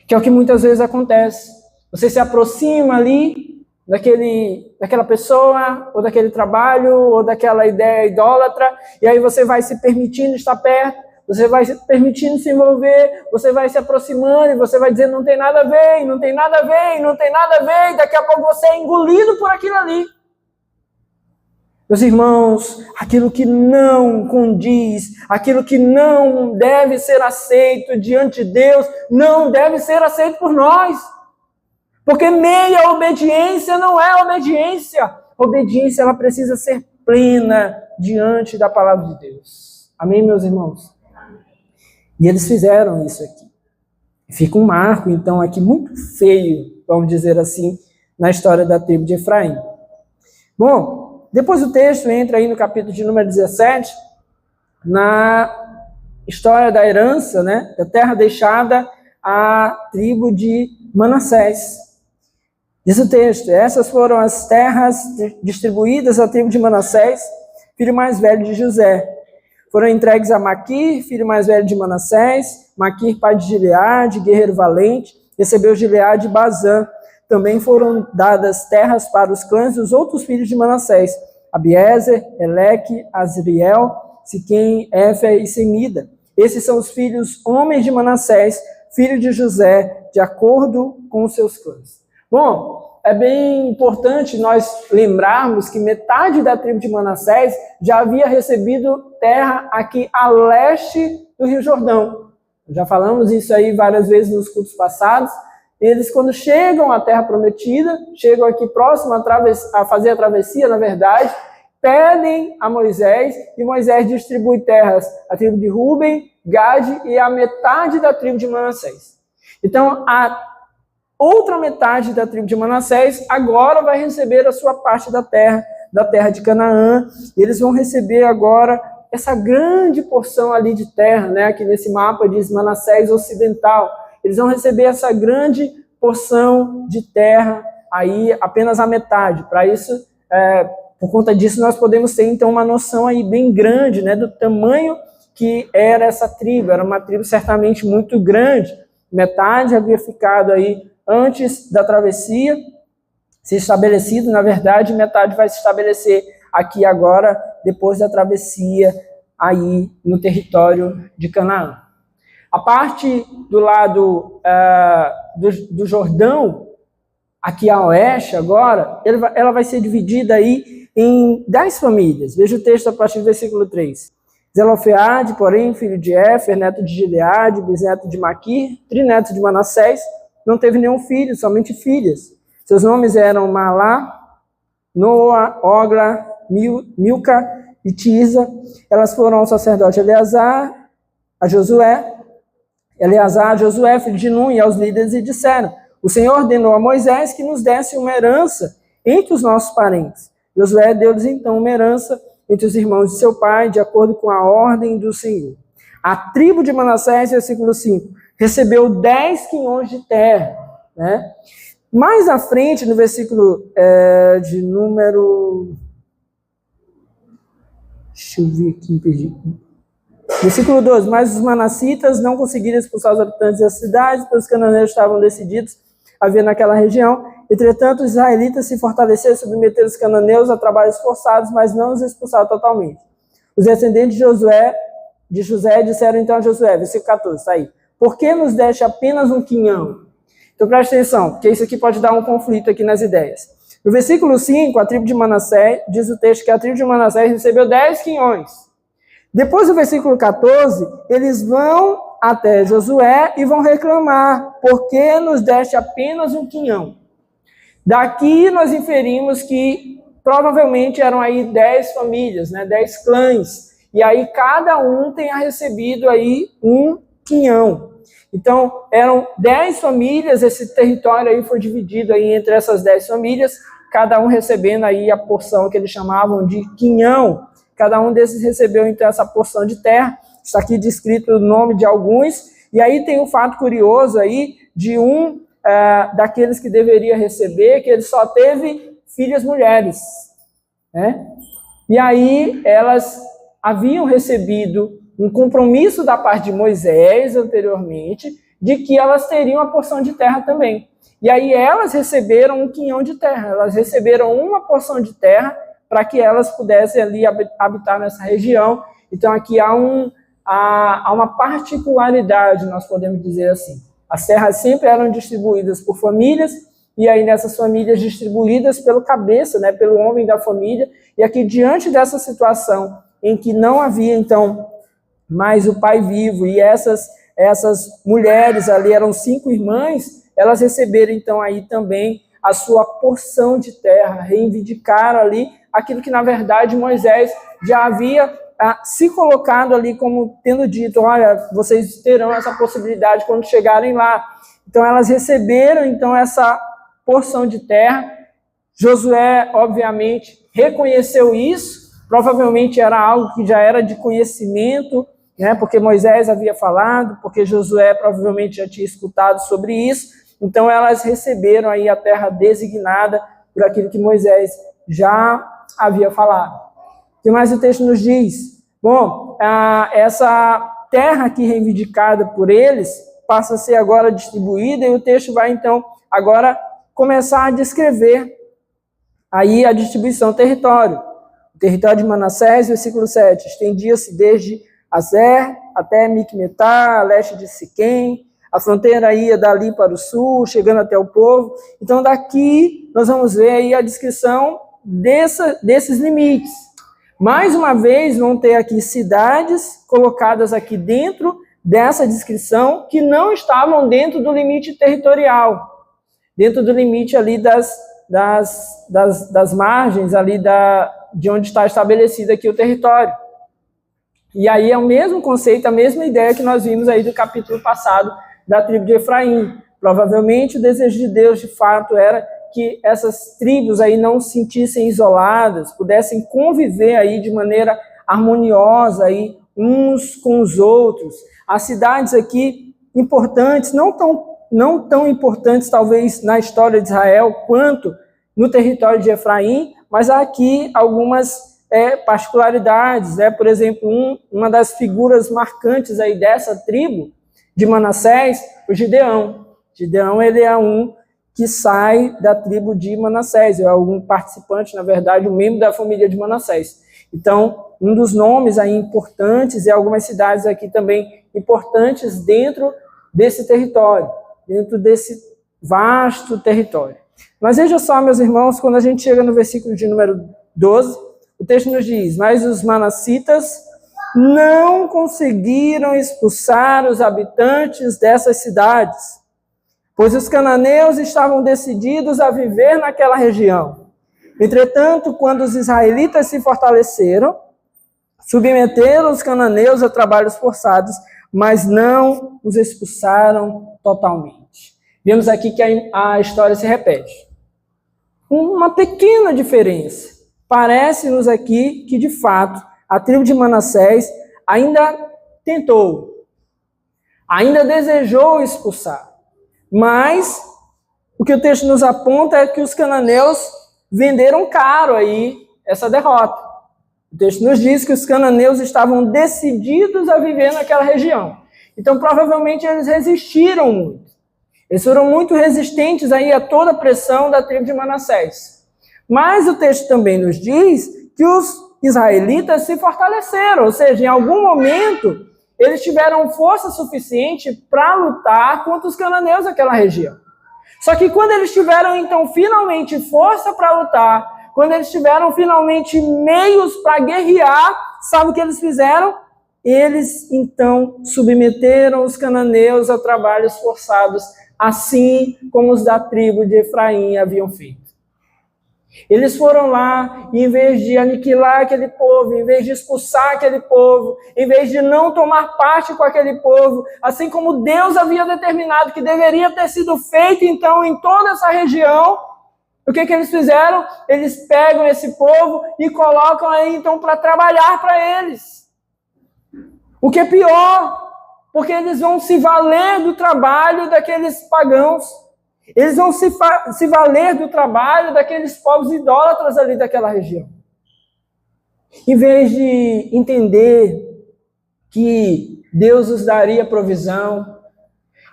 Que é o que muitas vezes acontece. Você se aproxima ali daquela pessoa, ou daquele trabalho, ou daquela ideia idólatra, e aí você vai se permitindo estar perto, você vai se permitindo se envolver, você vai se aproximando e você vai dizendo não tem nada a ver, não tem nada a ver, não tem nada a ver, e daqui a pouco você é engolido por aquilo ali. Meus irmãos, aquilo que não condiz, aquilo que não deve ser aceito diante de Deus, não deve ser aceito por nós. Porque meia obediência não é obediência. A obediência, ela precisa ser plena diante da palavra de Deus. Amém, meus irmãos? E eles fizeram isso aqui. Fica um marco, então, aqui muito feio, vamos dizer assim, na história da tribo de Efraim. Bom, depois o texto entra aí no capítulo de número 17, na história da herança, né, da terra deixada à tribo de Manassés. Diz o texto: essas foram as terras distribuídas à tribo de Manassés, filho mais velho de José. Foram entregues a Maquir, filho mais velho de Manassés. Maquir, pai de Gileade, guerreiro valente, recebeu Gileade e Bazã. Também foram dadas terras para os clãs dos outros filhos de Manassés: Abiezer, Eleque, Azriel, Siquém, Éfer e Semida. Esses são os filhos homens de Manassés, filho de José, de acordo com os seus clãs. Bom, é bem importante nós lembrarmos que metade da tribo de Manassés já havia recebido terra aqui a leste do Rio Jordão. Já falamos isso aí várias vezes nos cultos passados. Eles, quando chegam à terra prometida, chegam aqui próximo a fazer a travessia, na verdade, pedem a Moisés, e Moisés distribui terras à tribo de Ruben, Gade e a metade da tribo de Manassés. Então, a outra metade da tribo de Manassés agora vai receber a sua parte da terra de Canaã, e eles vão receber agora essa grande porção ali de terra, né? Aqui nesse mapa diz Manassés Ocidental. Eles vão receber essa grande porção de terra, aí apenas a metade. Para isso, por conta disso, nós podemos ter então uma noção aí bem grande, né, do tamanho que era essa tribo. Era uma tribo certamente muito grande. Metade havia ficado aí antes da travessia, se estabelecido, na verdade, metade vai se estabelecer aqui agora, depois da travessia, aí no território de Canaã. A parte do lado do Jordão, aqui a oeste agora, ela vai ser dividida aí em 10 famílias. Veja o texto a partir do versículo 3. Zelofeade, porém, filho de Éfer, neto de Gileade, bisneto de Maquir, trineto de Manassés, não teve nenhum filho, somente filhas. Seus nomes eram Malá, Noa, Ogla, Milca e Tisa. Elas foram ao sacerdote Eleazar, a Josué, filho de Nun, e aos líderes, e disseram: o Senhor ordenou a Moisés que nos desse uma herança entre os nossos parentes. Josué deu-lhes então uma herança entre os irmãos de seu pai, de acordo com a ordem do Senhor. A tribo de Manassés, versículo 5, recebeu 10 quinhões de terra, né? Mais à frente, no versículo de número... Deixa eu ver aqui, me perdi. Versículo 12. Mas os manassitas não conseguiram expulsar os habitantes das cidades, pois os cananeus estavam decididos a viver naquela região. Entretanto, os israelitas se fortaleceram e submeteram os cananeus a trabalhos forçados, mas não os expulsaram totalmente. Os descendentes de José disseram então a Josué, versículo 14, está aí: por que nos deste apenas um quinhão? Então preste atenção, porque isso aqui pode dar um conflito aqui nas ideias. No versículo 5, a tribo de Manassés, diz o texto que a tribo de Manassés recebeu 10 quinhões. Depois do versículo 14, eles vão até Josué e vão reclamar: por que nos deste apenas um quinhão? Daqui nós inferimos que provavelmente eram aí 10 famílias, né, 10 clãs, e aí cada um tenha recebido aí um quinhão. Então, eram 10 famílias, esse território aí foi dividido aí entre essas 10 famílias, cada um recebendo aí a porção que eles chamavam de quinhão. Cada um desses recebeu então essa porção de terra. Está aqui descrito o nome de alguns, e aí tem um fato curioso aí de daqueles que deveria receber, que ele só teve filhas mulheres, né? E aí elas haviam recebido um compromisso da parte de Moisés anteriormente, de que elas teriam a porção de terra também. E aí elas receberam um quinhão de terra, elas receberam uma porção de terra para que elas pudessem ali habitar nessa região. Então aqui há uma particularidade, nós podemos dizer assim. As terras sempre eram distribuídas por famílias, e aí nessas famílias distribuídas pelo cabeça, né, pelo homem da família. E aqui, diante dessa situação em que não havia, então, mais o pai vivo, e essas mulheres ali eram 5 irmãs, elas receberam, então, aí também a sua porção de terra, reivindicaram ali aquilo que, na verdade, Moisés já havia se colocado ali como tendo dito: olha, vocês terão essa possibilidade quando chegarem lá. Então elas receberam então essa porção de terra. Josué, obviamente, reconheceu isso, provavelmente era algo que já era de conhecimento, né, porque Moisés havia falado, porque Josué provavelmente já tinha escutado sobre isso. Então elas receberam aí a terra designada por aquilo que Moisés já havia falado. O que mais o texto nos diz? Bom, essa terra aqui reivindicada por eles passa a ser agora distribuída, e o texto vai então agora começar a descrever aí a distribuição do território. O território de Manassés, versículo 7, estendia-se desde Azer até Micmetá, a leste de Siquém. A fronteira ia dali para o sul, chegando até o povo. Então daqui nós vamos ver aí a descrição desses limites. Mais uma vez, vão ter aqui cidades colocadas aqui dentro dessa descrição que não estavam dentro do limite territorial, dentro do limite ali das margens ali de onde está estabelecido aqui o território. E aí é o mesmo conceito, a mesma ideia que nós vimos aí do capítulo passado da tribo de Efraim. Provavelmente o desejo de Deus, de fato, era que essas tribos aí não se sentissem isoladas, pudessem conviver aí de maneira harmoniosa aí uns com os outros. As cidades aqui importantes, não tão importantes talvez na história de Israel quanto no território de Efraim, mas há aqui algumas particularidades, por exemplo, uma das figuras marcantes aí dessa tribo de Manassés, o Gideão. Gideão, ele é um que sai da tribo de Manassés, é algum participante, na verdade, um membro da família de Manassés. Então, um dos nomes aí importantes e algumas cidades aqui também importantes dentro desse território, dentro desse vasto território. Mas veja só, meus irmãos, quando a gente chega no versículo de número 12, o texto nos diz: mas os manassitas não conseguiram expulsar os habitantes dessas cidades, pois os cananeus estavam decididos a viver naquela região. Entretanto, quando os israelitas se fortaleceram, submeteram os cananeus a trabalhos forçados, mas não os expulsaram totalmente. Vemos aqui que a história se repete. Uma pequena diferença. Parece-nos aqui que, de fato, a tribo de Manassés ainda tentou, ainda desejou expulsar. Mas o que o texto nos aponta é que os cananeus venderam caro aí essa derrota. O texto nos diz que os cananeus estavam decididos a viver naquela região. Então, provavelmente, eles resistiram muito. Eles foram muito resistentes aí a toda a pressão da tribo de Manassés. Mas o texto também nos diz que os israelitas se fortaleceram, ou seja, em algum momento eles tiveram força suficiente para lutar contra os cananeus daquela região. Só que quando eles tiveram, então, finalmente força para lutar, quando eles tiveram finalmente meios para guerrear, sabe o que eles fizeram? Eles, então, submeteram os cananeus a trabalhos forçados, assim como os da tribo de Efraim haviam feito. Eles foram lá e, em vez de aniquilar aquele povo, em vez de expulsar aquele povo, em vez de não tomar parte com aquele povo, assim como Deus havia determinado que deveria ter sido feito, então, em toda essa região, o que eles fizeram? Eles pegam esse povo e colocam aí, então, para trabalhar para eles. O que é pior, porque eles vão se valer do trabalho daqueles pagãos. Eles vão se valer do trabalho daqueles povos idólatras ali daquela região. Em vez de entender que Deus os daria provisão,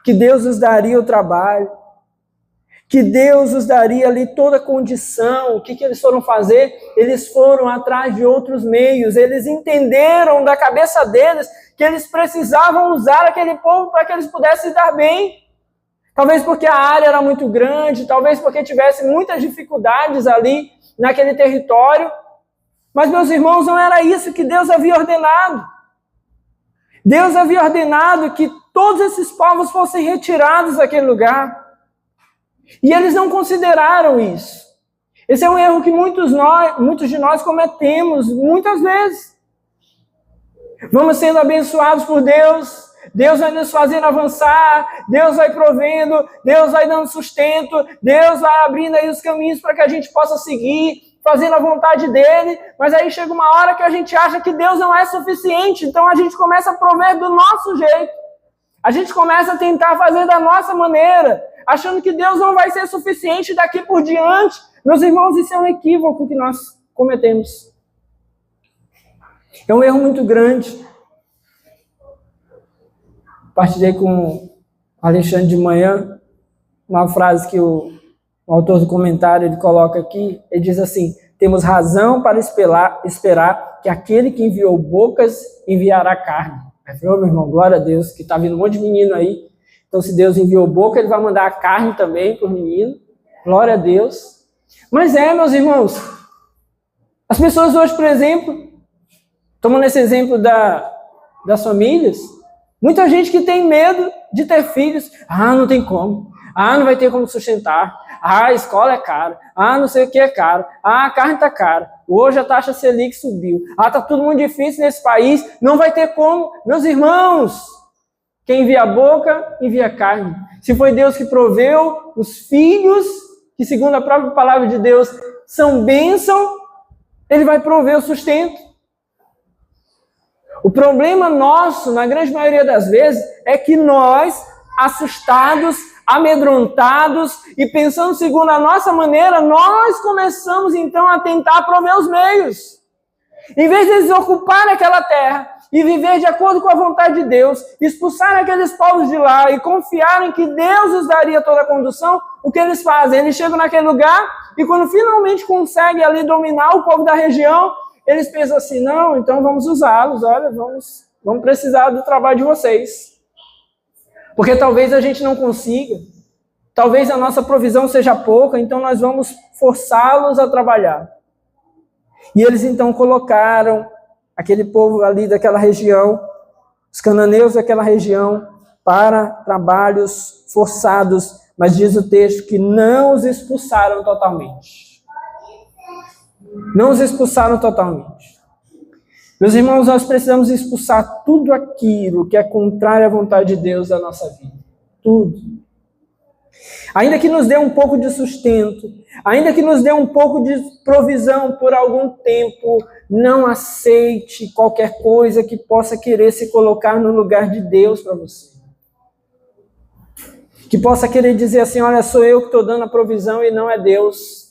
que Deus os daria o trabalho, que Deus os daria ali toda a condição, o que eles foram fazer? Eles foram atrás de outros meios, eles entenderam da cabeça deles que eles precisavam usar aquele povo para que eles pudessem dar bem. Talvez porque a área era muito grande, talvez porque tivesse muitas dificuldades ali naquele território. Mas, meus irmãos, não era isso que Deus havia ordenado. Deus havia ordenado que todos esses povos fossem retirados daquele lugar. E eles não consideraram isso. Esse é um erro que muitos de nós cometemos muitas vezes. Vamos sendo abençoados por Deus. Deus vai nos fazendo avançar, Deus vai provendo, Deus vai dando sustento, Deus vai abrindo aí os caminhos para que a gente possa seguir, fazendo a vontade dele, mas aí chega uma hora que a gente acha que Deus não é suficiente, então a gente começa a prover do nosso jeito, a gente começa a tentar fazer da nossa maneira, achando que Deus não vai ser suficiente daqui por diante. Meus irmãos, isso é um equívoco que nós cometemos. É um erro muito grande. Partilhei com o Alexandre de manhã uma frase que o autor do comentário ele coloca aqui. Ele diz assim: temos razão para esperar que aquele que enviou bocas enviará carne. Aí falou, meu irmão, glória a Deus, que está vindo um monte de menino aí. Então, se Deus enviou boca, ele vai mandar a carne também para o menino. Glória a Deus. Mas meus irmãos, as pessoas hoje, por exemplo, tomando esse exemplo das famílias, muita gente que tem medo de ter filhos. Não tem como. Não vai ter como sustentar. A escola é cara. Não sei o que é caro. A carne está cara. Hoje a taxa Selic subiu. Está tudo muito difícil nesse país. Não vai ter como. Meus irmãos, quem envia a boca, envia a carne. Se foi Deus que proveu os filhos, que segundo a própria palavra de Deus são bênção, Ele vai prover o sustento. O problema nosso, na grande maioria das vezes, é que nós, assustados, amedrontados e pensando segundo a nossa maneira, nós começamos então a tentar prover os meios. Em vez de eles ocuparem aquela terra e viver de acordo com a vontade de Deus, expulsarem aqueles povos de lá e confiarem que Deus os daria toda a condução, o que eles fazem? Eles chegam naquele lugar e quando finalmente conseguem ali dominar o povo da região, eles pensam assim, não, então vamos usá-los, olha, vamos precisar do trabalho de vocês. Porque talvez a gente não consiga, talvez a nossa provisão seja pouca, então nós vamos forçá-los a trabalhar. E eles então colocaram aquele povo ali daquela região, os cananeus daquela região, para trabalhos forçados, mas diz o texto que não os expulsaram totalmente. Não os expulsaram totalmente. Meus irmãos, nós precisamos expulsar tudo aquilo que é contrário à vontade de Deus da nossa vida. Tudo. Ainda que nos dê um pouco de sustento, ainda que nos dê um pouco de provisão por algum tempo, não aceite qualquer coisa que possa querer se colocar no lugar de Deus para você. Que possa querer dizer assim, olha, sou eu que estou dando a provisão e não é Deus.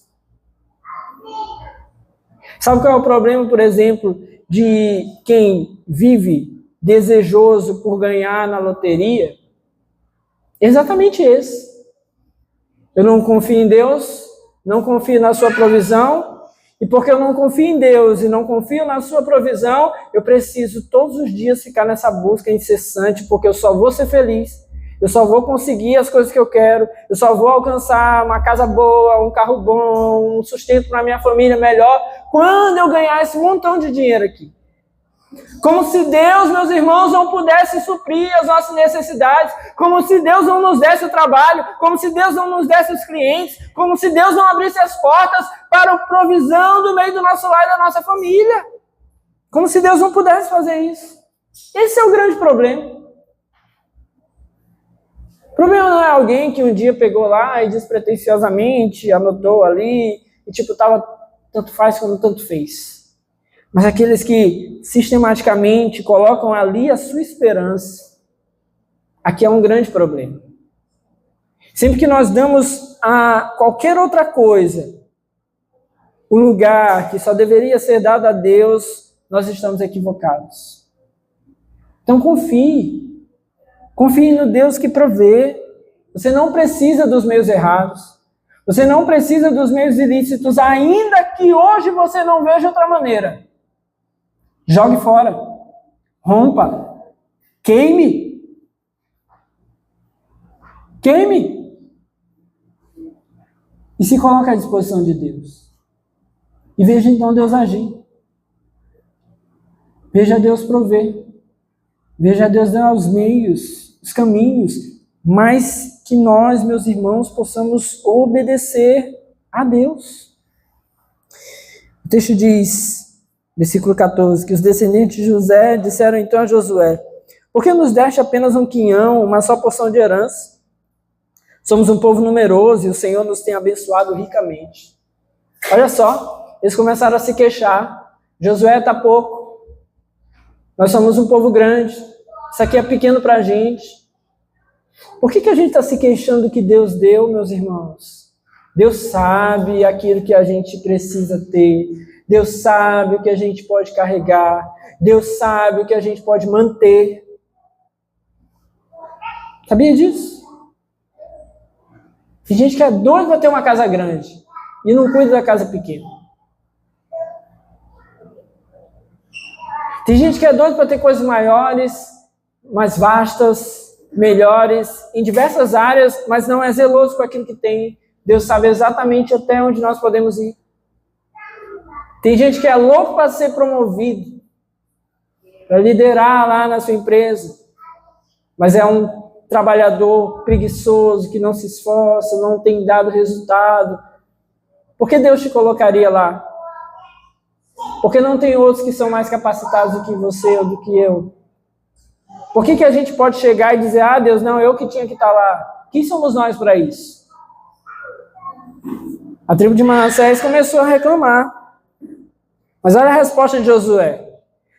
Sabe qual é o problema, por exemplo, de quem vive desejoso por ganhar na loteria? Exatamente esse. Eu não confio em Deus, não confio na sua provisão, e porque eu não confio em Deus e não confio na sua provisão, eu preciso todos os dias ficar nessa busca incessante, porque eu só vou ser feliz, eu só vou conseguir as coisas que eu quero, eu só vou alcançar uma casa boa, um carro bom, um sustento para minha família melhor, quando eu ganhar esse montão de dinheiro aqui. Como se Deus, meus irmãos, não pudesse suprir as nossas necessidades, como se Deus não nos desse o trabalho, como se Deus não nos desse os clientes, como se Deus não abrisse as portas para a provisão do meio do nosso lar e da nossa família. Como se Deus não pudesse fazer isso. Esse é o grande problema. O problema não é alguém que um dia pegou lá e despretensiosamente anotou ali, e estava tanto faz como tanto fez. Mas aqueles que sistematicamente colocam ali a sua esperança, aqui é um grande problema. Sempre que nós damos a qualquer outra coisa o lugar que só deveria ser dado a Deus, nós estamos equivocados. Então confie. Confie no Deus que provê. Você não precisa dos meios errados. Você não precisa dos meios ilícitos, ainda que hoje você não veja outra maneira. Jogue fora. Rompa. Queime. Queime. E se coloque à disposição de Deus. E veja então Deus agir. Veja Deus prover. Veja Deus dar os meios, os caminhos, mas que nós, meus irmãos, possamos obedecer a Deus. O texto diz, versículo 14, que os descendentes de José disseram então a Josué, por que nos deste apenas um quinhão, uma só porção de herança? Somos um povo numeroso e o Senhor nos tem abençoado ricamente. Olha só, eles começaram a se queixar. Josué está pouco. Nós somos um povo grande. Isso aqui é pequeno para a gente. Por que a gente está se queixando que Deus deu, meus irmãos? Deus sabe aquilo que a gente precisa ter. Deus sabe o que a gente pode carregar. Deus sabe o que a gente pode manter. Sabia disso? Tem gente que é doido para ter uma casa grande e não cuida da casa pequena. Tem gente que é doido para ter coisas maiores, mais vastas, melhores, em diversas áreas, mas não é zeloso com aquilo que tem. Deus sabe exatamente até onde nós podemos ir. Tem gente que é louco para ser promovido, para liderar lá na sua empresa, mas é um trabalhador preguiçoso, que não se esforça, não tem dado resultado. Por que Deus te colocaria lá? Porque não tem outros que são mais capacitados do que você ou do que eu? Por que a gente pode chegar e dizer, ah, Deus, não, eu que tinha que estar lá? Quem somos nós para isso? A tribo de Manassés começou a reclamar. Mas olha a resposta de Josué.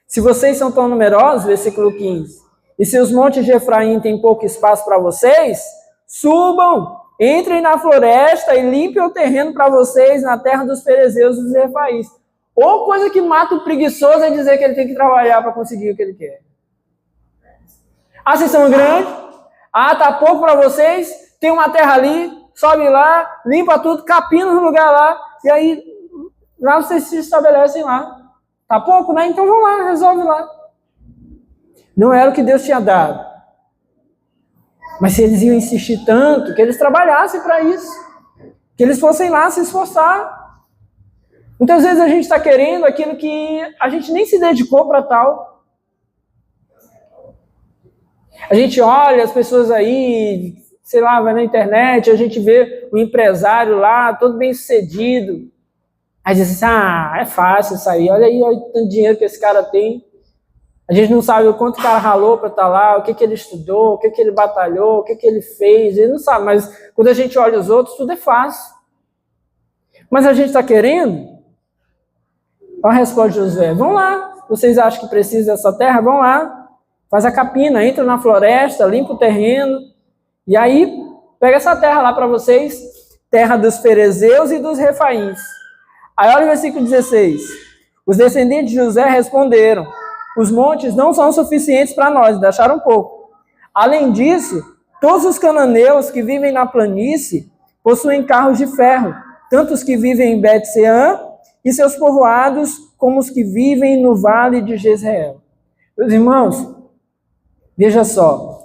Se vocês são tão numerosos, versículo 15, e se os montes de Efraim têm pouco espaço para vocês, subam, entrem na floresta e limpem o terreno para vocês na terra dos ferezeus e dos refaíns. Ou coisa que mata o preguiçoso é dizer que ele tem que trabalhar para conseguir o que ele quer. Ah, vocês são grandes? Ah, tá pouco para vocês? Tem uma terra ali, sobe lá, limpa tudo, capina no lugar lá, e aí lá vocês se estabelecem lá. Tá pouco, né? Então vão lá, resolve lá. Não era o que Deus tinha dado. Mas se eles iam insistir tanto, que eles trabalhassem para isso. Que eles fossem lá se esforçar. Muitas vezes a gente está querendo aquilo que a gente nem se dedicou para tal. A gente olha as pessoas aí, sei lá, vai na internet, a gente vê o empresário lá, todo bem sucedido. Aí diz assim, é fácil isso aí, olha aí o tanto dinheiro que esse cara tem. A gente não sabe o quanto o cara ralou para estar lá, o que ele estudou, o que ele batalhou, o que ele fez, ele não sabe, mas quando a gente olha os outros, tudo é fácil. Mas a gente está querendo? Olha a resposta de Josué, vão lá, vocês acham que precisa dessa terra? Vão lá, faz a capina, entra na floresta, limpa o terreno, e aí pega essa terra lá para vocês, terra dos ferezeus e dos refaíns. Aí olha o versículo 16. Os descendentes de José responderam, os montes não são suficientes para nós, deixaram um pouco. Além disso, todos os cananeus que vivem na planície possuem carros de ferro, tanto os que vivem em Bet-Sean e seus povoados, como os que vivem no vale de Jezreel. Meus irmãos, veja só,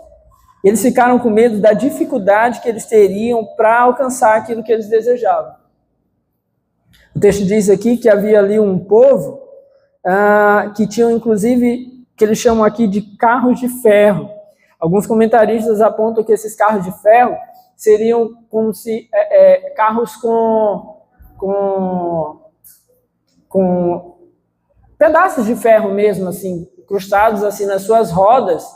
eles ficaram com medo da dificuldade que eles teriam para alcançar aquilo que eles desejavam. O texto diz aqui que havia ali um povo que tinham, inclusive, que eles chamam aqui de carros de ferro. Alguns comentaristas apontam que esses carros de ferro seriam como se carros com pedaços de ferro mesmo, assim, incrustados assim nas suas rodas,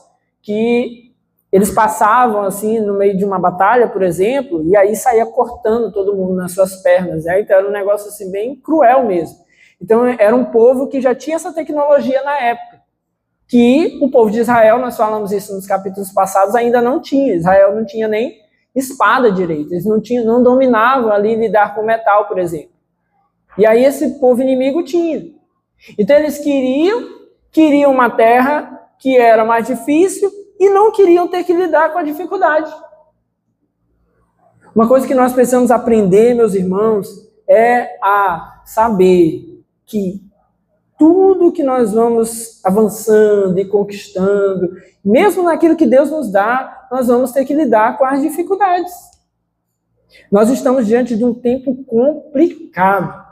que eles passavam assim no meio de uma batalha, por exemplo, e aí saía cortando todo mundo nas suas pernas, né? Então era um negócio assim bem cruel mesmo. Então era um povo que já tinha essa tecnologia na época, que o povo de Israel, nós falamos isso nos capítulos passados, ainda não tinha. Israel não tinha nem espada direita, eles não dominavam ali lidar com metal, por exemplo. E aí esse povo inimigo tinha. Então eles queriam uma terra que era mais difícil, e não queriam ter que lidar com a dificuldade. Uma coisa que nós precisamos aprender, meus irmãos, é a saber que tudo que nós vamos avançando e conquistando, mesmo naquilo que Deus nos dá, nós vamos ter que lidar com as dificuldades. Nós estamos diante de um tempo complicado.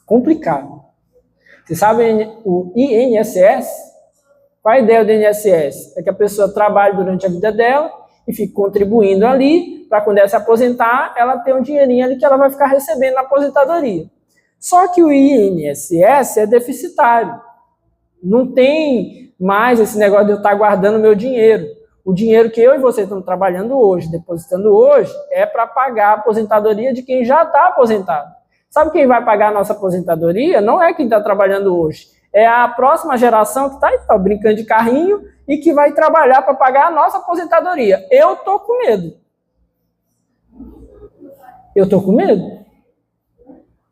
Complicado. Vocês sabem o INSS? Qual a ideia do INSS? É que a pessoa trabalhe durante a vida dela e fique contribuindo ali, para quando ela se aposentar, ela ter um dinheirinho ali que ela vai ficar recebendo na aposentadoria. Só que o INSS é deficitário. Não tem mais esse negócio de eu estar guardando meu dinheiro. O dinheiro que eu e você estamos trabalhando hoje, depositando hoje, é para pagar a aposentadoria de quem já está aposentado. Sabe quem vai pagar a nossa aposentadoria? Não é quem está trabalhando hoje. É a próxima geração que está aí, ó, brincando de carrinho e que vai trabalhar para pagar a nossa aposentadoria. Eu estou com medo. Eu estou com medo.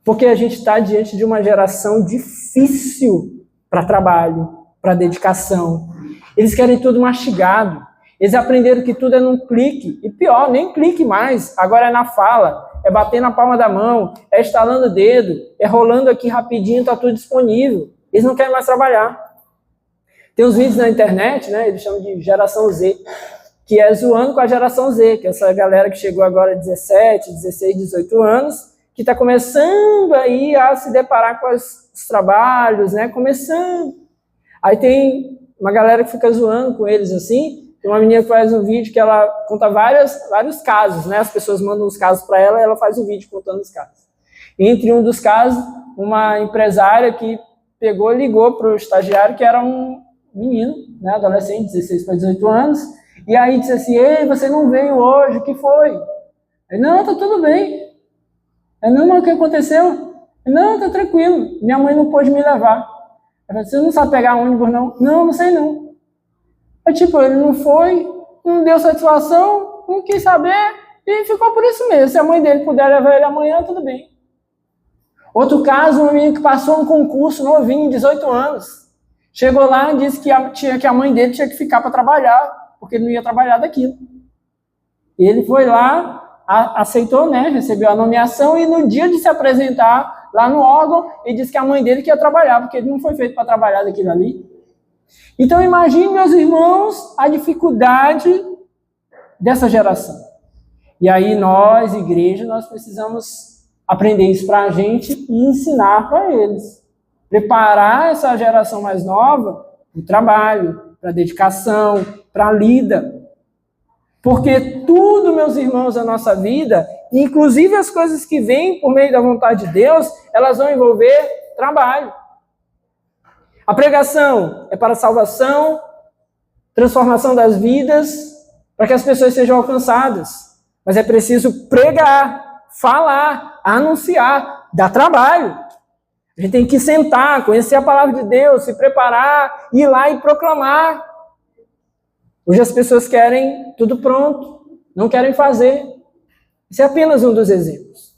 Porque a gente está diante de uma geração difícil para trabalho, para dedicação. Eles querem tudo mastigado. Eles aprenderam que tudo é num clique. E pior, nem clique mais. Agora é na fala, é bater na palma da mão, é estalando o dedo, é rolando aqui rapidinho, está tudo disponível. Eles não querem mais trabalhar. Tem uns vídeos na internet, né? Eles chamam de geração Z, que é zoando com a geração Z, que é essa galera que chegou agora 17, 16, 18 anos, que está começando aí a se deparar com os trabalhos, né? Começando. Aí tem uma galera que fica zoando com eles assim. Tem uma menina que faz um vídeo que ela conta vários casos, né? As pessoas mandam os casos para ela e ela faz um vídeo contando os casos. Entre um dos casos, uma empresária que ligou para o estagiário, que era um menino, né, adolescente, 16 para 18 anos, E aí disse assim, ei, você não veio hoje, o que foi? Ele, não, tá tudo bem. Ele, não, mas o que aconteceu? Ele, não, tá tranquilo, minha mãe não pôde me levar. Ele falou, você não sabe pegar ônibus, não? Não, não sei não. Tipo, ele não foi, não deu satisfação, não quis saber, e ficou por isso mesmo. Se a mãe dele puder levar ele amanhã, tudo bem. Outro caso, um menino que passou um concurso novinho, 18 anos. Chegou lá e disse que a mãe dele tinha que ficar para trabalhar, porque ele não ia trabalhar daquilo. E ele foi lá, aceitou, né, recebeu a nomeação, e no dia de se apresentar lá no órgão, ele disse que a mãe dele que ia trabalhar, porque ele não foi feito para trabalhar daquilo ali. Então imagine, meus irmãos, a dificuldade dessa geração. E aí nós, igreja, nós precisamos aprender isso para a gente e ensinar para eles. Preparar essa geração mais nova para o trabalho, para a dedicação, para a lida. Porque tudo, meus irmãos, da nossa vida, inclusive as coisas que vêm por meio da vontade de Deus, elas vão envolver trabalho. A pregação é para a salvação, transformação das vidas, para que as pessoas sejam alcançadas. Mas é preciso pregar, falar, anunciar, dar trabalho. A gente tem que sentar, conhecer a palavra de Deus, se preparar, ir lá e proclamar. Hoje as pessoas querem tudo pronto, não querem fazer. Isso é apenas um dos exemplos.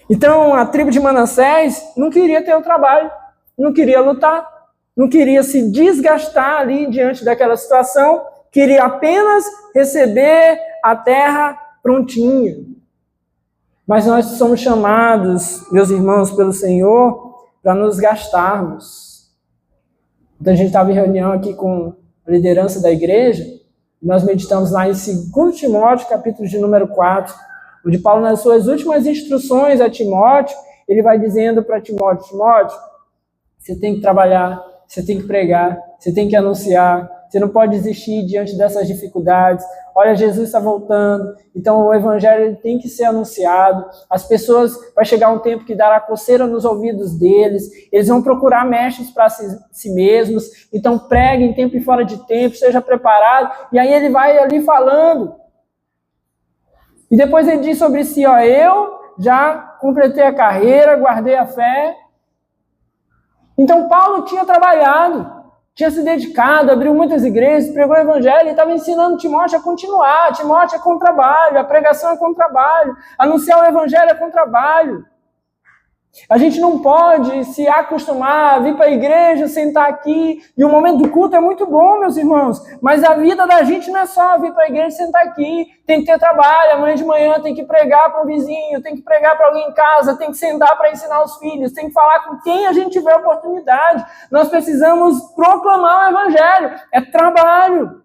Então, a tribo de Manassés não queria ter o trabalho, não queria lutar, não queria se desgastar ali diante daquela situação, queria apenas receber a terra prontinha. Mas nós somos chamados, meus irmãos, pelo Senhor, para nos gastarmos. Então a gente estava em reunião aqui com a liderança da igreja, e nós meditamos lá em 2 Timóteo, capítulo de número 4, onde Paulo, nas suas últimas instruções a Timóteo, ele vai dizendo para Timóteo, Timóteo, você tem que trabalhar, você tem que pregar, você tem que anunciar, você não pode desistir diante dessas dificuldades. Olha, Jesus está voltando, então o evangelho tem que ser anunciado. As pessoas, vai chegar um tempo que dará coceira nos ouvidos deles, eles vão procurar mestres para si mesmos, então pregue em tempo e fora de tempo, seja preparado. E aí ele vai ali falando. E depois ele diz sobre si, ó, eu já completei a carreira, guardei a fé. Então Paulo tinha trabalhado, tinha se dedicado, abriu muitas igrejas, pregou o evangelho e estava ensinando Timóteo a continuar. Timóteo é com trabalho, a pregação é com trabalho, anunciar o evangelho é com trabalho. A gente não pode se acostumar a vir para a igreja, sentar aqui, e o momento do culto é muito bom, meus irmãos, mas a vida da gente não é só vir para a igreja e sentar aqui, tem que ter trabalho, amanhã de manhã tem que pregar para o vizinho, tem que pregar para alguém em casa, tem que sentar para ensinar os filhos, tem que falar com quem a gente tiver oportunidade. Nós precisamos proclamar o evangelho, é trabalho.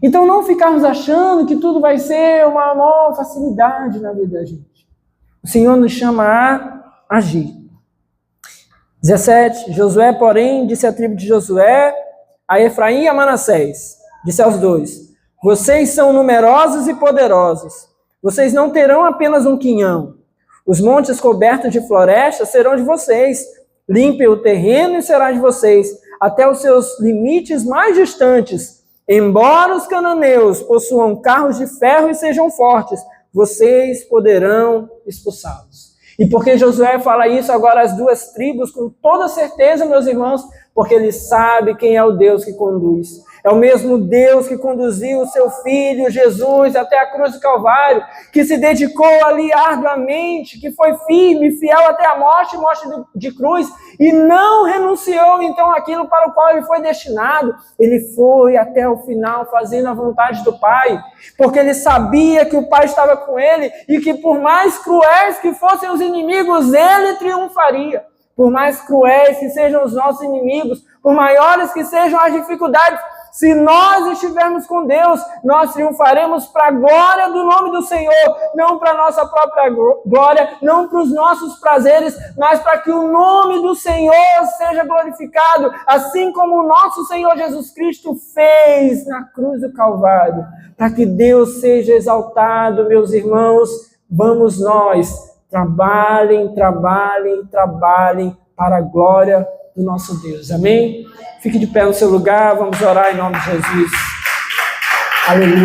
Então não ficarmos achando que tudo vai ser uma maior facilidade na vida da gente. O Senhor nos chama a agir. 17. Josué, porém, disse à tribo de Josué, a Efraim e a Manassés, disse aos dois, vocês são numerosos e poderosos. Vocês não terão apenas um quinhão. Os montes cobertos de florestas serão de vocês. Limpem o terreno e será de vocês, até os seus limites mais distantes. Embora os cananeus possuam carros de ferro e sejam fortes, vocês poderão expulsá-los. E por que Josué fala isso agora às duas tribos, com toda certeza, meus irmãos? Porque ele sabe quem é o Deus que conduz. É o mesmo Deus que conduziu o seu Filho, Jesus, até a cruz do Calvário, que se dedicou ali arduamente, que foi firme, fiel até a morte de cruz, e não renunciou, então, àquilo para o qual ele foi destinado. Ele foi até o final fazendo a vontade do Pai, porque ele sabia que o Pai estava com ele, e que por mais cruéis que fossem os inimigos, ele triunfaria. Por mais cruéis que sejam os nossos inimigos, por maiores que sejam as dificuldades, se nós estivermos com Deus, nós triunfaremos para a glória do nome do Senhor, não para a nossa própria glória, não para os nossos prazeres, mas para que o nome do Senhor seja glorificado, assim como o nosso Senhor Jesus Cristo fez na cruz do Calvário. Para que Deus seja exaltado, meus irmãos, vamos nós, trabalhem, trabalhem, trabalhem para a glória do nosso Deus. Amém? Fique de pé no seu lugar, vamos orar em nome de Jesus. Aleluia.